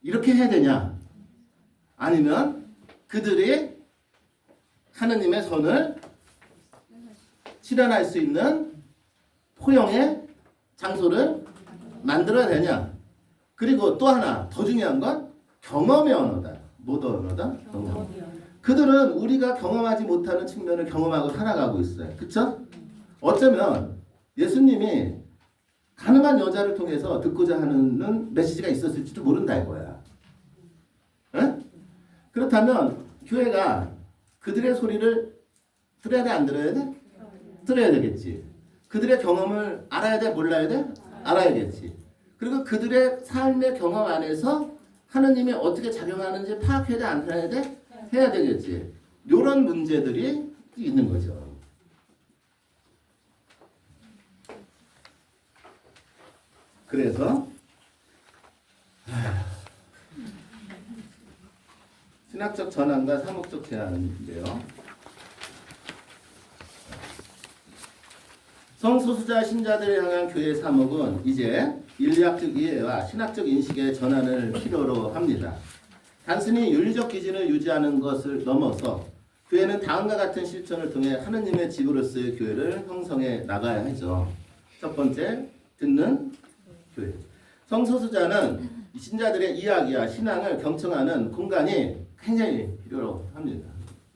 Speaker 1: 이렇게 해야 되냐? 아니면 그들이 하느님의 선을 실현할 수 있는 포용의 장소를 만들어야 되냐? 그리고 또 하나 더 중요한 건 경험의 언어다. 뭐의 언어다? 경험. 그들은 우리가 경험하지 못하는 측면을 경험하고 살아가고 있어요. 그쵸? 어쩌면 예수님이 가능한 여자를 통해서 듣고자 하는 메시지가 있었을지도 모른다 이거야. 그렇다면 교회가 그들의 소리를 들어야 돼? 안 들어야 돼? 들어야 되겠지. 그들의 경험을 알아야 돼? 몰라야 돼? 알아야겠지. 그리고 그들의 삶의 경험 안에서 하느님이 어떻게 작용하는지 파악해야 돼? 안 해야 돼? 해야 되겠지. 이런 문제들이 있는 거죠. 그래서 신학적 전환과 사목적 제한인데요. 성소수자 신자들을 향한 교회 사목은 이제 인류학적 이해와 신학적 인식의 전환을 필요로 합니다. 단순히 윤리적 기준을 유지하는 것을 넘어서 교회는 다음과 같은 실천을 통해 하느님의 집으로서의 교회를 형성해 나가야 하죠. 첫 번째, 듣는 교회. 성소수자는 신자들의 이야기와 신앙을 경청하는 공간이 굉장히 필요로 합니다.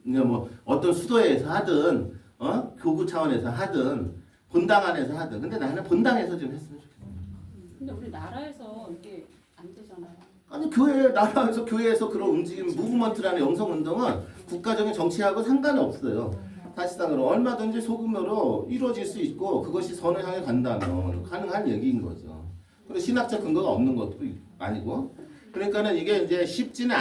Speaker 1: 그러니까 뭐 어떤 수도에서 하든 교구 차원에서 하든 본당 안에서 하든 근데 나는 본당에서 좀 했으면 좋겠어.
Speaker 2: 근데 우리 나라에서 이게 안 되잖아요.
Speaker 1: 아니 나라에서 교회에서 그런 움직임 무브먼트라는 영성운동은 국가적인 정치하고 상관이 없어요. 사실상으로 얼마든지 소규모로 이루어질 수 있고 그것이 선을 향해 간다면 가능한 얘기인 거죠. 그리고 신학적 근거가 없는 것도 아니고 그러니까는 이게 이제 쉽지는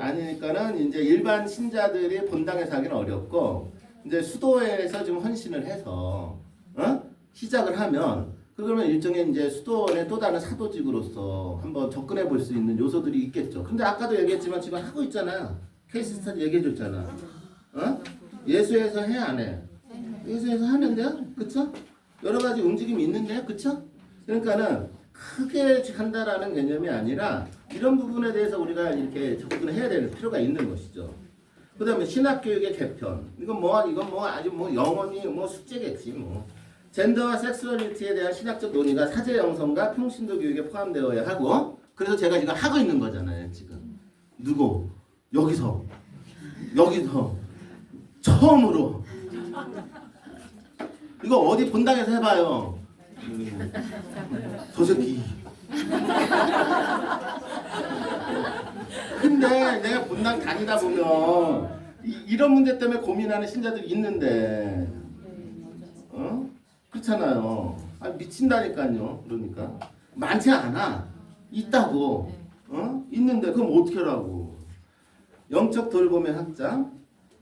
Speaker 1: 않으니까는 이제 일반 신자들이 본당에서 하기는 어렵고 이제 수도에서 좀 헌신을 해서 시작을 하면 그러면 일종의 이제 수도원의 또 다른 사도직으로서 한번 접근해 볼 수 있는 요소들이 있겠죠. 근데 아까도 얘기했지만 지금 하고 있잖아. 케이스 스터디 얘기해 줬잖아. 예수에서 해 안 해? 예수에서 하는데요, 그쵸? 여러 가지 움직임이 있는데요, 그쵸? 그러니까는 크게 한다라는 개념이 아니라 이런 부분에 대해서 우리가 이렇게 접근해야 될 필요가 있는 것이죠. 그다음에 신학교육의 개편. 이건 아주 영원히 숙제겠지 뭐. 젠더와 섹스ου얼리티에 대한 신학적 논의가 사제 영성과 평신도 교육에 포함되어야 하고 그래서 제가 지금 하고 있는 거잖아요 지금. 누구? 여기서 처음으로 이거 어디 본당에서 해봐요. 저 새끼. 근데 내가 본당 다니다 보면 이런 문제 때문에 고민하는 신자들이 있는데 그렇잖아요. 미친다니까요. 그러니까 많지 않아. 있다고. 있는데 그럼 어떻게 하라고. 영적 돌봄의 학자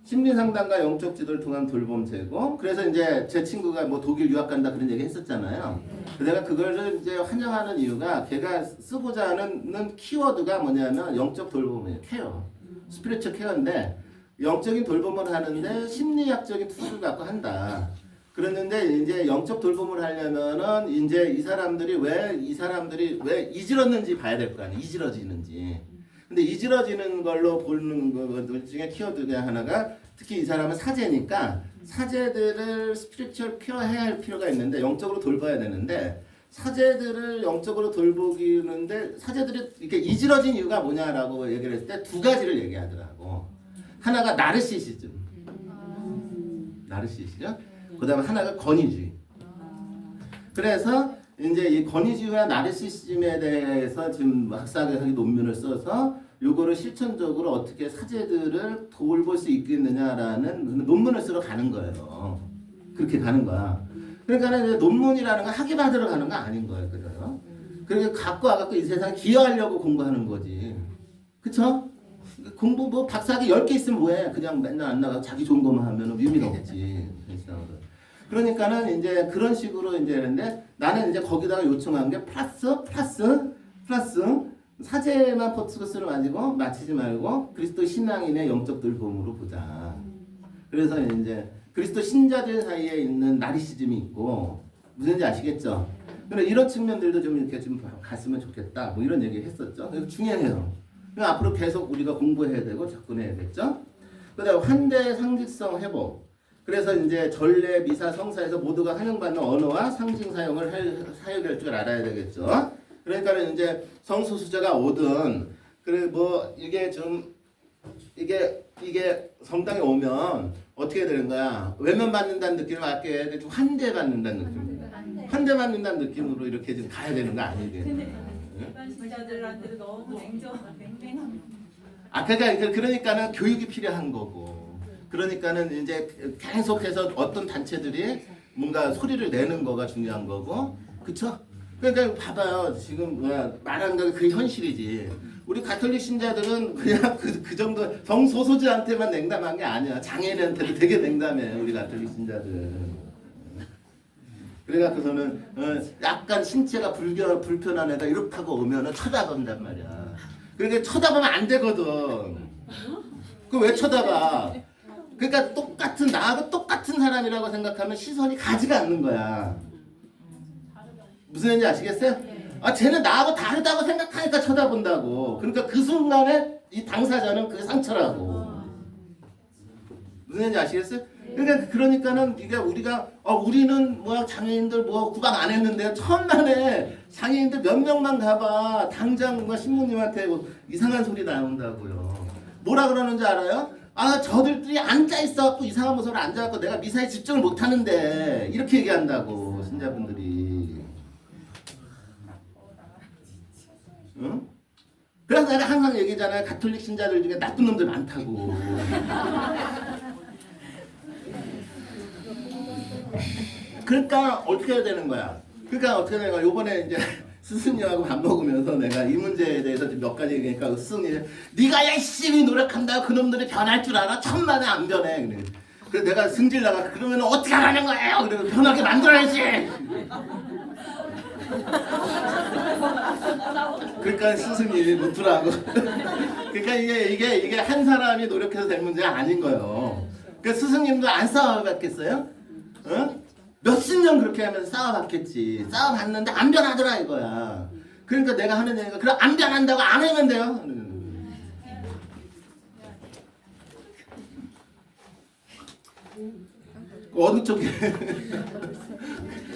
Speaker 1: 심리 상담과 영적 지도를 통한 돌봄 제공. 그래서 이제 제 친구가 뭐 독일 유학 간다 그런 얘기 했었잖아요. 내가 그거를 이제 환영하는 이유가 걔가 쓰고자 하는 키워드가 뭐냐면 영적 돌봄이에요. 케어. 스피리추얼 케어인데 영적인 돌봄을 하는데 심리학적인 툴을 갖고 한다. 그랬는데 이제 영적 돌봄을 하려면은 이제 이 사람들이 왜 이질렀는지 봐야 될 거 아니에요. 이질러지는지. 근데 이질러지는 걸로 보는 것 중에 키워드가 하나가 특히 이 사람은 사제니까 사제들을 스피리추얼 케어해야 할 필요가 있는데 영적으로 돌봐야 되는데 사제들을 영적으로 돌보기는데 사제들이 이렇게 이질러진 이유가 뭐냐라고 얘기를 했을 때 두 가지를 얘기하더라고. 하나가 나르시시즘. 나르시시즘. 그다음에 하나가 권위주의. 그래서 이제 이 권위주의와 나르시시즘에 대해서 지금 학사학위 논문을 써서 요거를 실천적으로 어떻게 사제들을 돌볼 수 있겠느냐라는 논문을 쓰러 가는 거예요. 그렇게 가는 거야. 그러니까 이제 논문이라는 건 학위 받으러 가는 거 아닌 거예요. 그래요. 그렇게 갖고 와갖고 이 세상에 기여하려고 공부하는 거지. 그쵸? 공부 뭐 박사학위 10개 있으면 뭐해. 그냥 맨날 안 나가고 자기 좋은 것만 하면 의미가 없지. 그러니까는 이제 그런 식으로 이제 했는데 나는 이제 거기다가 요청한 게 플러스 사제만 포커스를 마치지 말고 그리스도 신앙인의 영적 돌봄으로 보자. 그래서 이제 그리스도 신자들 사이에 있는 나리시즘이 있고 무슨지 아시겠죠? 그래 이런 측면들도 좀 이렇게 좀 갔으면 좋겠다. 뭐 이런 얘기 했었죠. 그래서 중요해요. 앞으로 계속 우리가 공부해야 되고 접근해야겠죠. 그다음 환대 상징성 회복. 그래서 이제 전례, 미사, 성사에서 모두가 환영받는 언어와 상징 사용을 사용할 줄 알아야 되겠죠. 그러니까 이제 성소수자가 오든 그래 뭐 이게 좀 이게 성당에 오면 어떻게 되는 거야? 외면받는다는 느낌을 갖게 좀 환대받는다는 느낌. 환대받는다는 느낌으로 이렇게 좀 가야 되는 거 아니겠어요?
Speaker 3: 일반 신자들한테도 너무 냉랭한.
Speaker 1: 그러니까는 교육이 필요한 거고. 그러니까는 이제 계속해서 어떤 단체들이 뭔가 소리를 내는 거가 중요한 거고, 그쵸? 그러니까 봐봐요. 지금 말하는 거 그 현실이지. 우리 가톨릭 신자들은 그냥 그 정도 성소수자한테만 냉담한 게 아니야. 장애인한테도 되게 냉담해. 우리 가톨릭 신자들. 그래갖고서는 약간 신체가 불편한 애가 이렇게 하고 오면은 쳐다본단 말이야. 그러니까 쳐다보면 안 되거든. 그 왜 쳐다봐? 그러니까 나하고 똑같은 사람이라고 생각하면 시선이 가지가 않는 거야. 무슨 얘기인지 아시겠어요? 쟤는 나하고 다르다고 생각하니까 쳐다본다고. 그러니까 그 순간에 이 당사자는 그게 상처라고. 무슨 얘기인지 아시겠어요? 그러니까는 이게 우리는 장애인들 구박 안 했는데 천만에 장애인들 몇 명만 가봐. 당장 신부님한테 이상한 소리 나온다고요. 뭐라 그러는지 알아요? 저들이 앉아있어갖고 이상한 모습으로 앉아갖고 내가 미사에 집중을 못하는데 이렇게 얘기한다고 신자분들이. 응? 그래서 내가 항상 얘기잖아요. 가톨릭 신자들 중에 나쁜 놈들 많다고. 그러니까 어떻게 해야 되는 거야? 요번에 이제 스승님하고 밥 먹으면서 내가 이 문제에 대해서 몇 가지 얘기하니까 스승님이 네가 열심히 노력한다고 그놈들이 변할 줄 알아? 천만에 안 변해. 그래서 내가 승질 나가 그러면 어떻게 하라는 거예요? 그래서 변하게 만들어야지. 그러니까 스승님이 묻더라고. 그러니까 이게 한 사람이 노력해서 될 문제가 아닌 거예요. 그러니까 스승님도 안 싸워봤겠어요? 응? 몇십 년 그렇게 하면서 싸워봤겠지. 싸워봤는데 안 변하더라 이거야. 그러니까 내가 하는 얘기가 그럼 안 변한다고 안 하면 돼요. 어느 쪽에?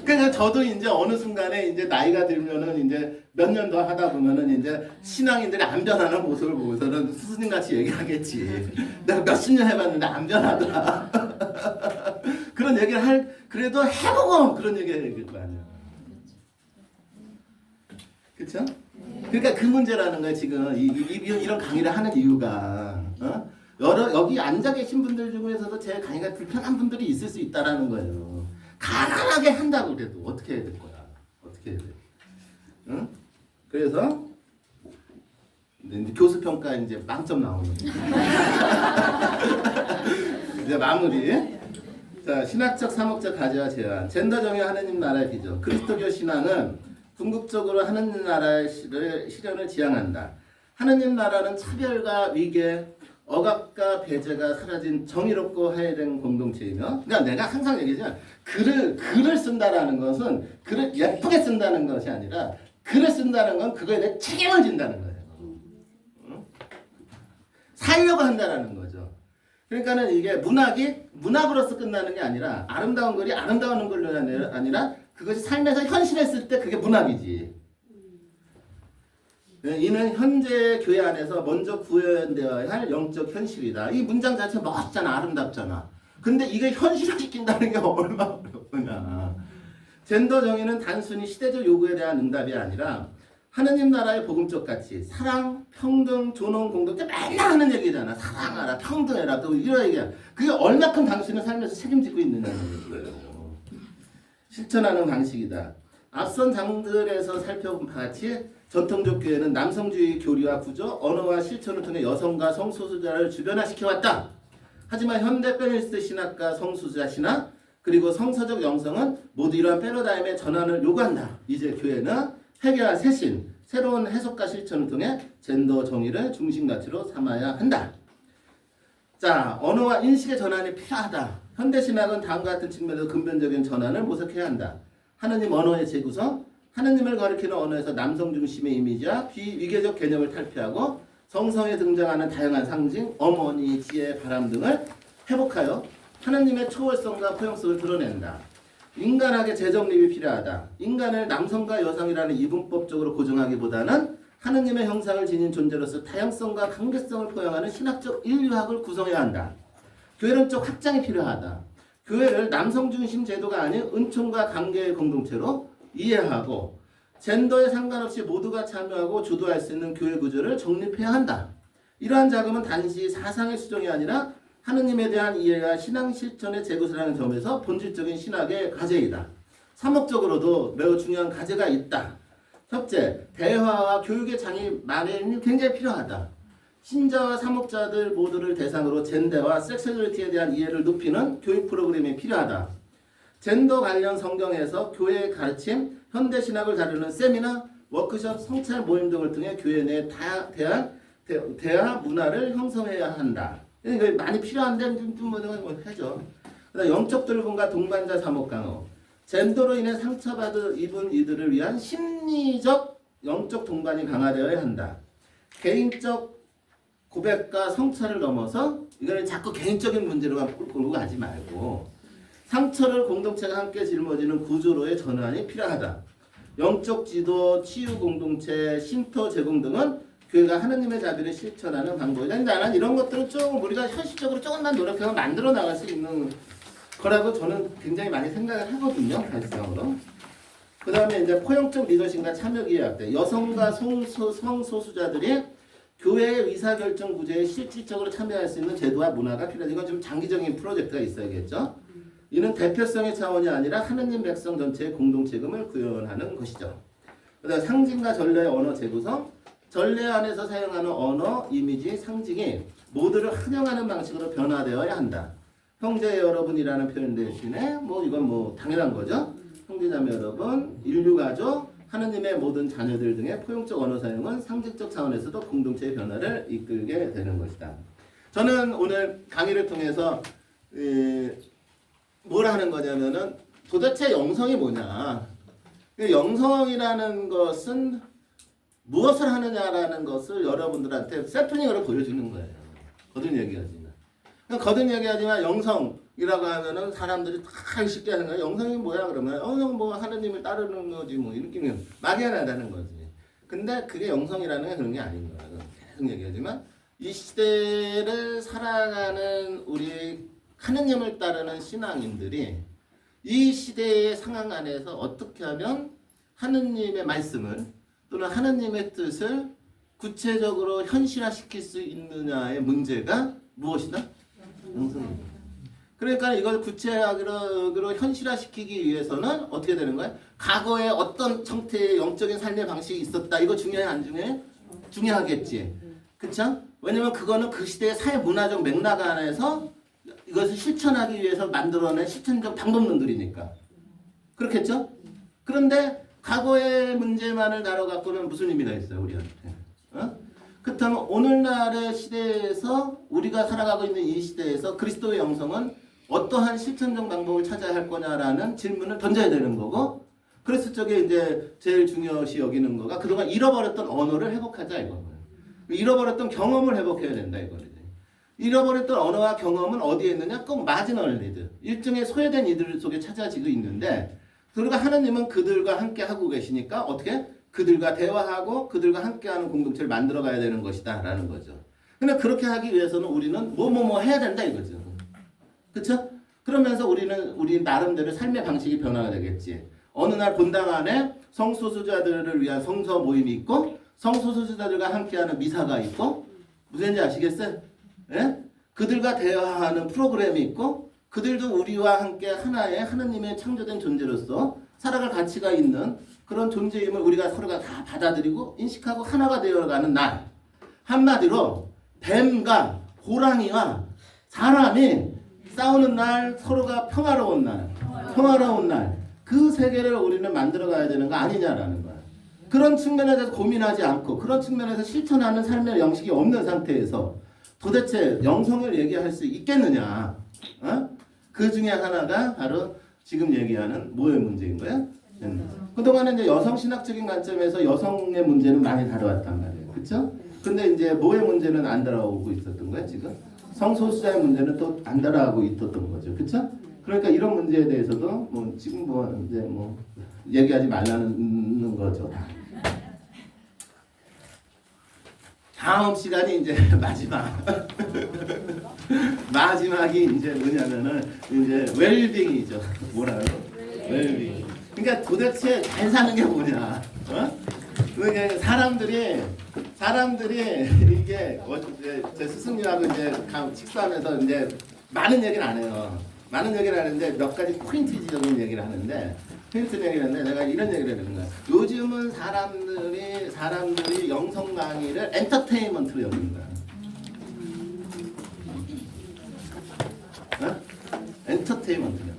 Speaker 1: 그래서 저도 이제 어느 순간에 이제 나이가 들면은 이제 몇 년 더 하다 보면은 이제 신앙인들이 안 변하는 모습을 보고서는 스승님 같이 얘기하겠지. 내가 몇십 년 해봤는데 안 변하더라. 그런 얘기를 그래도 해보고 그런 얘기를 해야 될 거 아니야. 그쵸? 그러니까 그 문제라는 거야 지금 이런 강의를 하는 이유가. 여기 앉아 계신 분들 중에서도 제 강의가 불편한 분들이 있을 수 있다라는 거예요. 가난하게 한다고 그래도 어떻게 해야 될 거야? 어떻게 해야 돼? 응? 그래서 교수 평가 이제 만점 나오는. 이제 마무리. 자, 신학적 사목적 가치와 제한. 젠더 정의 하느님 나라의 비전. 그리스도교 신앙은 궁극적으로 하느님 나라의 실현을 지향한다. 하느님 나라는 차별과 위계, 억압과 배제가 사라진 정의롭고 화해된 공동체이며, 그러니까 내가 항상 얘기하지만 글을 쓴다라는 것은 글을 예쁘게 쓴다는 것이 아니라 글을 쓴다는 건 그거에 대해 책임을 진다는 거예요. 응? 살려고 한다라는 거죠. 그러니까는 이게 문학으로서 끝나는 게 아니라 아름다운 글이 아름다운 글로 아니라 그것이 삶에서 현실했을 때 그게 문학이지. 이는 현재 교회 안에서 먼저 구현되어야 할 영적 현실이다. 이 문장 자체가 멋있잖아, 아름답잖아. 근데 이게 현실화시킨다는 게 얼마나 어렵냐. 젠더 정의는 단순히 시대적 요구에 대한 응답이 아니라 하느님 나라의 복음적 가치, 사랑, 평등, 존엄, 공동체 맨날 하는 얘기잖아. 사랑하라, 평등해라, 또 이런 얘기야. 그게 얼마큼 당신의 삶에서 책임지고 있느냐는 얘기예요. 실천하는 방식이다. 앞선 장들에서 살펴본 바와 같이 전통적 교회는 남성주의 교리와 구조, 언어와 실천을 통해 여성과 성소수자를 주변화시켜왔다. 하지만 현대 페미니스트 신학과 성소수자 신학 그리고 성서적 영성은 모두 이러한 패러다임의 전환을 요구한다. 이제 교회는 회개와 새신, 새로운 해석과 실천을 통해 젠더 정의를 중심 가치로 삼아야 한다. 자, 언어와 인식의 전환이 필요하다. 현대 신학은 다음과 같은 측면에서 근본적인 전환을 모색해야 한다. 하느님 언어의 재구성, 하느님을 가리키는 언어에서 남성 중심의 이미지와 비위계적 개념을 탈피하고 성성에 등장하는 다양한 상징, 어머니, 지혜, 바람 등을 회복하여 하느님의 초월성과 포용성을 드러낸다. 인간학의 재정립이 필요하다. 인간을 남성과 여성이라는 이분법적으로 고정하기보다는 하느님의 형상을 지닌 존재로서 다양성과 관계성을 포용하는 신학적 인류학을 구성해야 한다. 교회론적 확장이 필요하다. 교회를 남성 중심 제도가 아닌 은총과 관계의 공동체로 이해하고 젠더에 상관없이 모두가 참여하고 주도할 수 있는 교회 구조를 정립해야 한다. 이러한 자금은 단지 사상의 수정이 아니라 하느님에 대한 이해와 신앙 실천의 재구성하는 점에서 본질적인 신학의 과제이다. 사목적으로도 매우 중요한 과제가 있다. 첫째, 대화와 교육의 장이 마련이 굉장히 필요하다. 신자와 사목자들 모두를 대상으로 젠더와 섹슈얼리티에 대한 이해를 높이는 교육 프로그램이 필요하다. 젠더 관련 성경에서 교회의 가르침, 현대 신학을 다루는 세미나, 워크숍, 성찰 모임 등을 통해 교회 내 대화 문화를 형성해야 한다. 이거 많이 필요한데 좀 하죠. 영적 돌봄과 동반자 사목 강화, 젠더로 인해 상처받은 입은 이들을 위한 심리적 영적 동반이 강화되어야 한다. 개인적 고백과 성찰을 넘어서 이거는 자꾸 개인적인 문제로만 끌고 가지 말고 상처를 공동체가 함께 짊어지는 구조로의 전환이 필요하다. 영적 지도, 치유 공동체, 쉼터 제공 등은 교회가 하느님의 자비를 실천하는 방법이다. 나는 이런 것들을 좀 우리가 현실적으로 조금만 노력해서 만들어 나갈 수 있는 거라고 저는 굉장히 많이 생각을 하거든요. 발상으로. 그 다음에 이제 포용적 리더십과 참여기획, 여성과 성소수자들이 교회의 의사결정 구조에 실질적으로 참여할 수 있는 제도와 문화가 필요하다. 이건 좀 장기적인 프로젝트가 있어야겠죠. 이는 대표성의 차원이 아니라 하느님 백성 전체의 공동체금을 구현하는 것이죠. 그다음 상징과 전례의 언어 재구성, 전례 안에서 사용하는 언어, 이미지, 상징이 모두를 환영하는 방식으로 변화되어야 한다. 형제 여러분이라는 표현 대신에 이건 당연한 거죠. 형제자매 여러분, 인류가족, 하느님의 모든 자녀들 등의 포용적 언어 사용은 상징적 차원에서도 공동체의 변화를 이끌게 되는 것이다. 저는 오늘 강의를 통해서 뭘 하는 거냐면은 도대체 영성이 뭐냐. 영성이라는 것은 무엇을 하느냐라는 것을 여러분들한테 셀프닝으로 보여주는 거예요. 거듭 얘기하지만. 영성이라고 하면은 사람들이 다 쉽게 하는 거예요. 영성이 뭐야 그러면 영성 하느님을 따르는 거지 이렇게 막연하다는 거지. 근데 그게 영성이라는 게 그런 게 아닌 거예요. 계속 얘기하지만 이 시대를 살아가는 우리 하느님을 따르는 신앙인들이 이 시대의 상황 안에서 어떻게 하면 하느님의 말씀을 또는 하느님의 뜻을 구체적으로 현실화시킬 수 있느냐의 문제가 무엇이다? 영성입니다. 그러니까 이걸 구체적으로 현실화시키기 위해서는 어떻게 되는 거예요? 과거에 어떤 형태의 영적인 삶의 방식이 있었다. 이거 중요해 안 중요해? 중요하겠지. 그쵸? 왜냐면 그거는 그 시대의 사회 문화적 맥락 안에서 이것을 실천하기 위해서 만들어낸 실천적 방법론들이니까. 그렇겠죠? 그런데 과거의 문제만을 다뤄갖고는 무슨 의미가 있어요, 우리한테? 그렇다면 오늘날의 시대에서 우리가 살아가고 있는 이 시대에서 그리스도의 영성은 어떠한 실천적 방법을 찾아야 할 거냐라는 질문을 던져야 되는 거고, 그래서 저게 이제 제일 중요시 여기는 거가 그동안 잃어버렸던 언어를 회복하자 이거예요. 잃어버렸던 경험을 회복해야 된다 이거예요. 잃어버렸던 언어와 경험은 어디에 있느냐? 꼭 마지널 리드, 일종의 소외된 이들 속에 찾아지고 있는데, 그리고 하나님은 그들과 함께 하고 계시니까 어떻게? 그들과 대화하고 그들과 함께하는 공동체를 만들어가야 되는 것이다 라는 거죠. 근데 그렇게 하기 위해서는 우리는 뭐 해야 된다 이거죠. 그렇죠? 그러면서 우리 나름대로 삶의 방식이 변화가 되겠지. 어느 날 본당 안에 성소수자들을 위한 성서 모임이 있고 성소수자들과 함께하는 미사가 있고, 무슨지 아시겠어요? 예? 그들과 대화하는 프로그램이 있고, 그들도 우리와 함께 하나의 하나님의 창조된 존재로서 살아갈 가치가 있는 그런 존재임을 우리가 서로가 다 받아들이고 인식하고 하나가 되어가는 날. 한마디로 뱀과 호랑이와 사람이 싸우는 날, 서로가 평화로운 날, 그 세계를 우리는 만들어가야 되는 거 아니냐라는 거야. 그런 측면에 대해서 고민하지 않고 그런 측면에서 실천하는 삶의 영식이 없는 상태에서 도대체 영성을 얘기할 수 있겠느냐? 그 중에 하나가 바로 지금 얘기하는 뭐의 문제인 거야? 그동안에 이제 여성 신학적인 관점에서 여성의 문제는 많이 다뤄왔단 말이에요. 그렇죠? 근데 이제 뭐의 문제는 안 다뤄오고 있었던 거야, 지금? 성소수자의 문제는 또 안 다뤄오고 있었던 거죠. 그렇죠? 그러니까 이런 문제에 대해서도 뭐 지금 뭐 이제 뭐 얘기하지 말라는 거죠. 다음 시간이 이제 마지막이 이제 뭐냐면은 이제 웰빙이죠. 뭐라고? 웰빙. 그러니까 도대체 잘 사는 게 뭐냐? 그러니까 사람들이 이게 제 스승님하고 이제 식사하면서 이제 많은 얘기는 안 해요. 많은 얘기를 하는데 몇 가지 포인트적인 얘기를 하는데, 내가 이런 얘기를 하는 거야. 요즘은 사람들이 영성 강의를 엔터테인먼트로 여기는 거야. 엔터테인먼트로.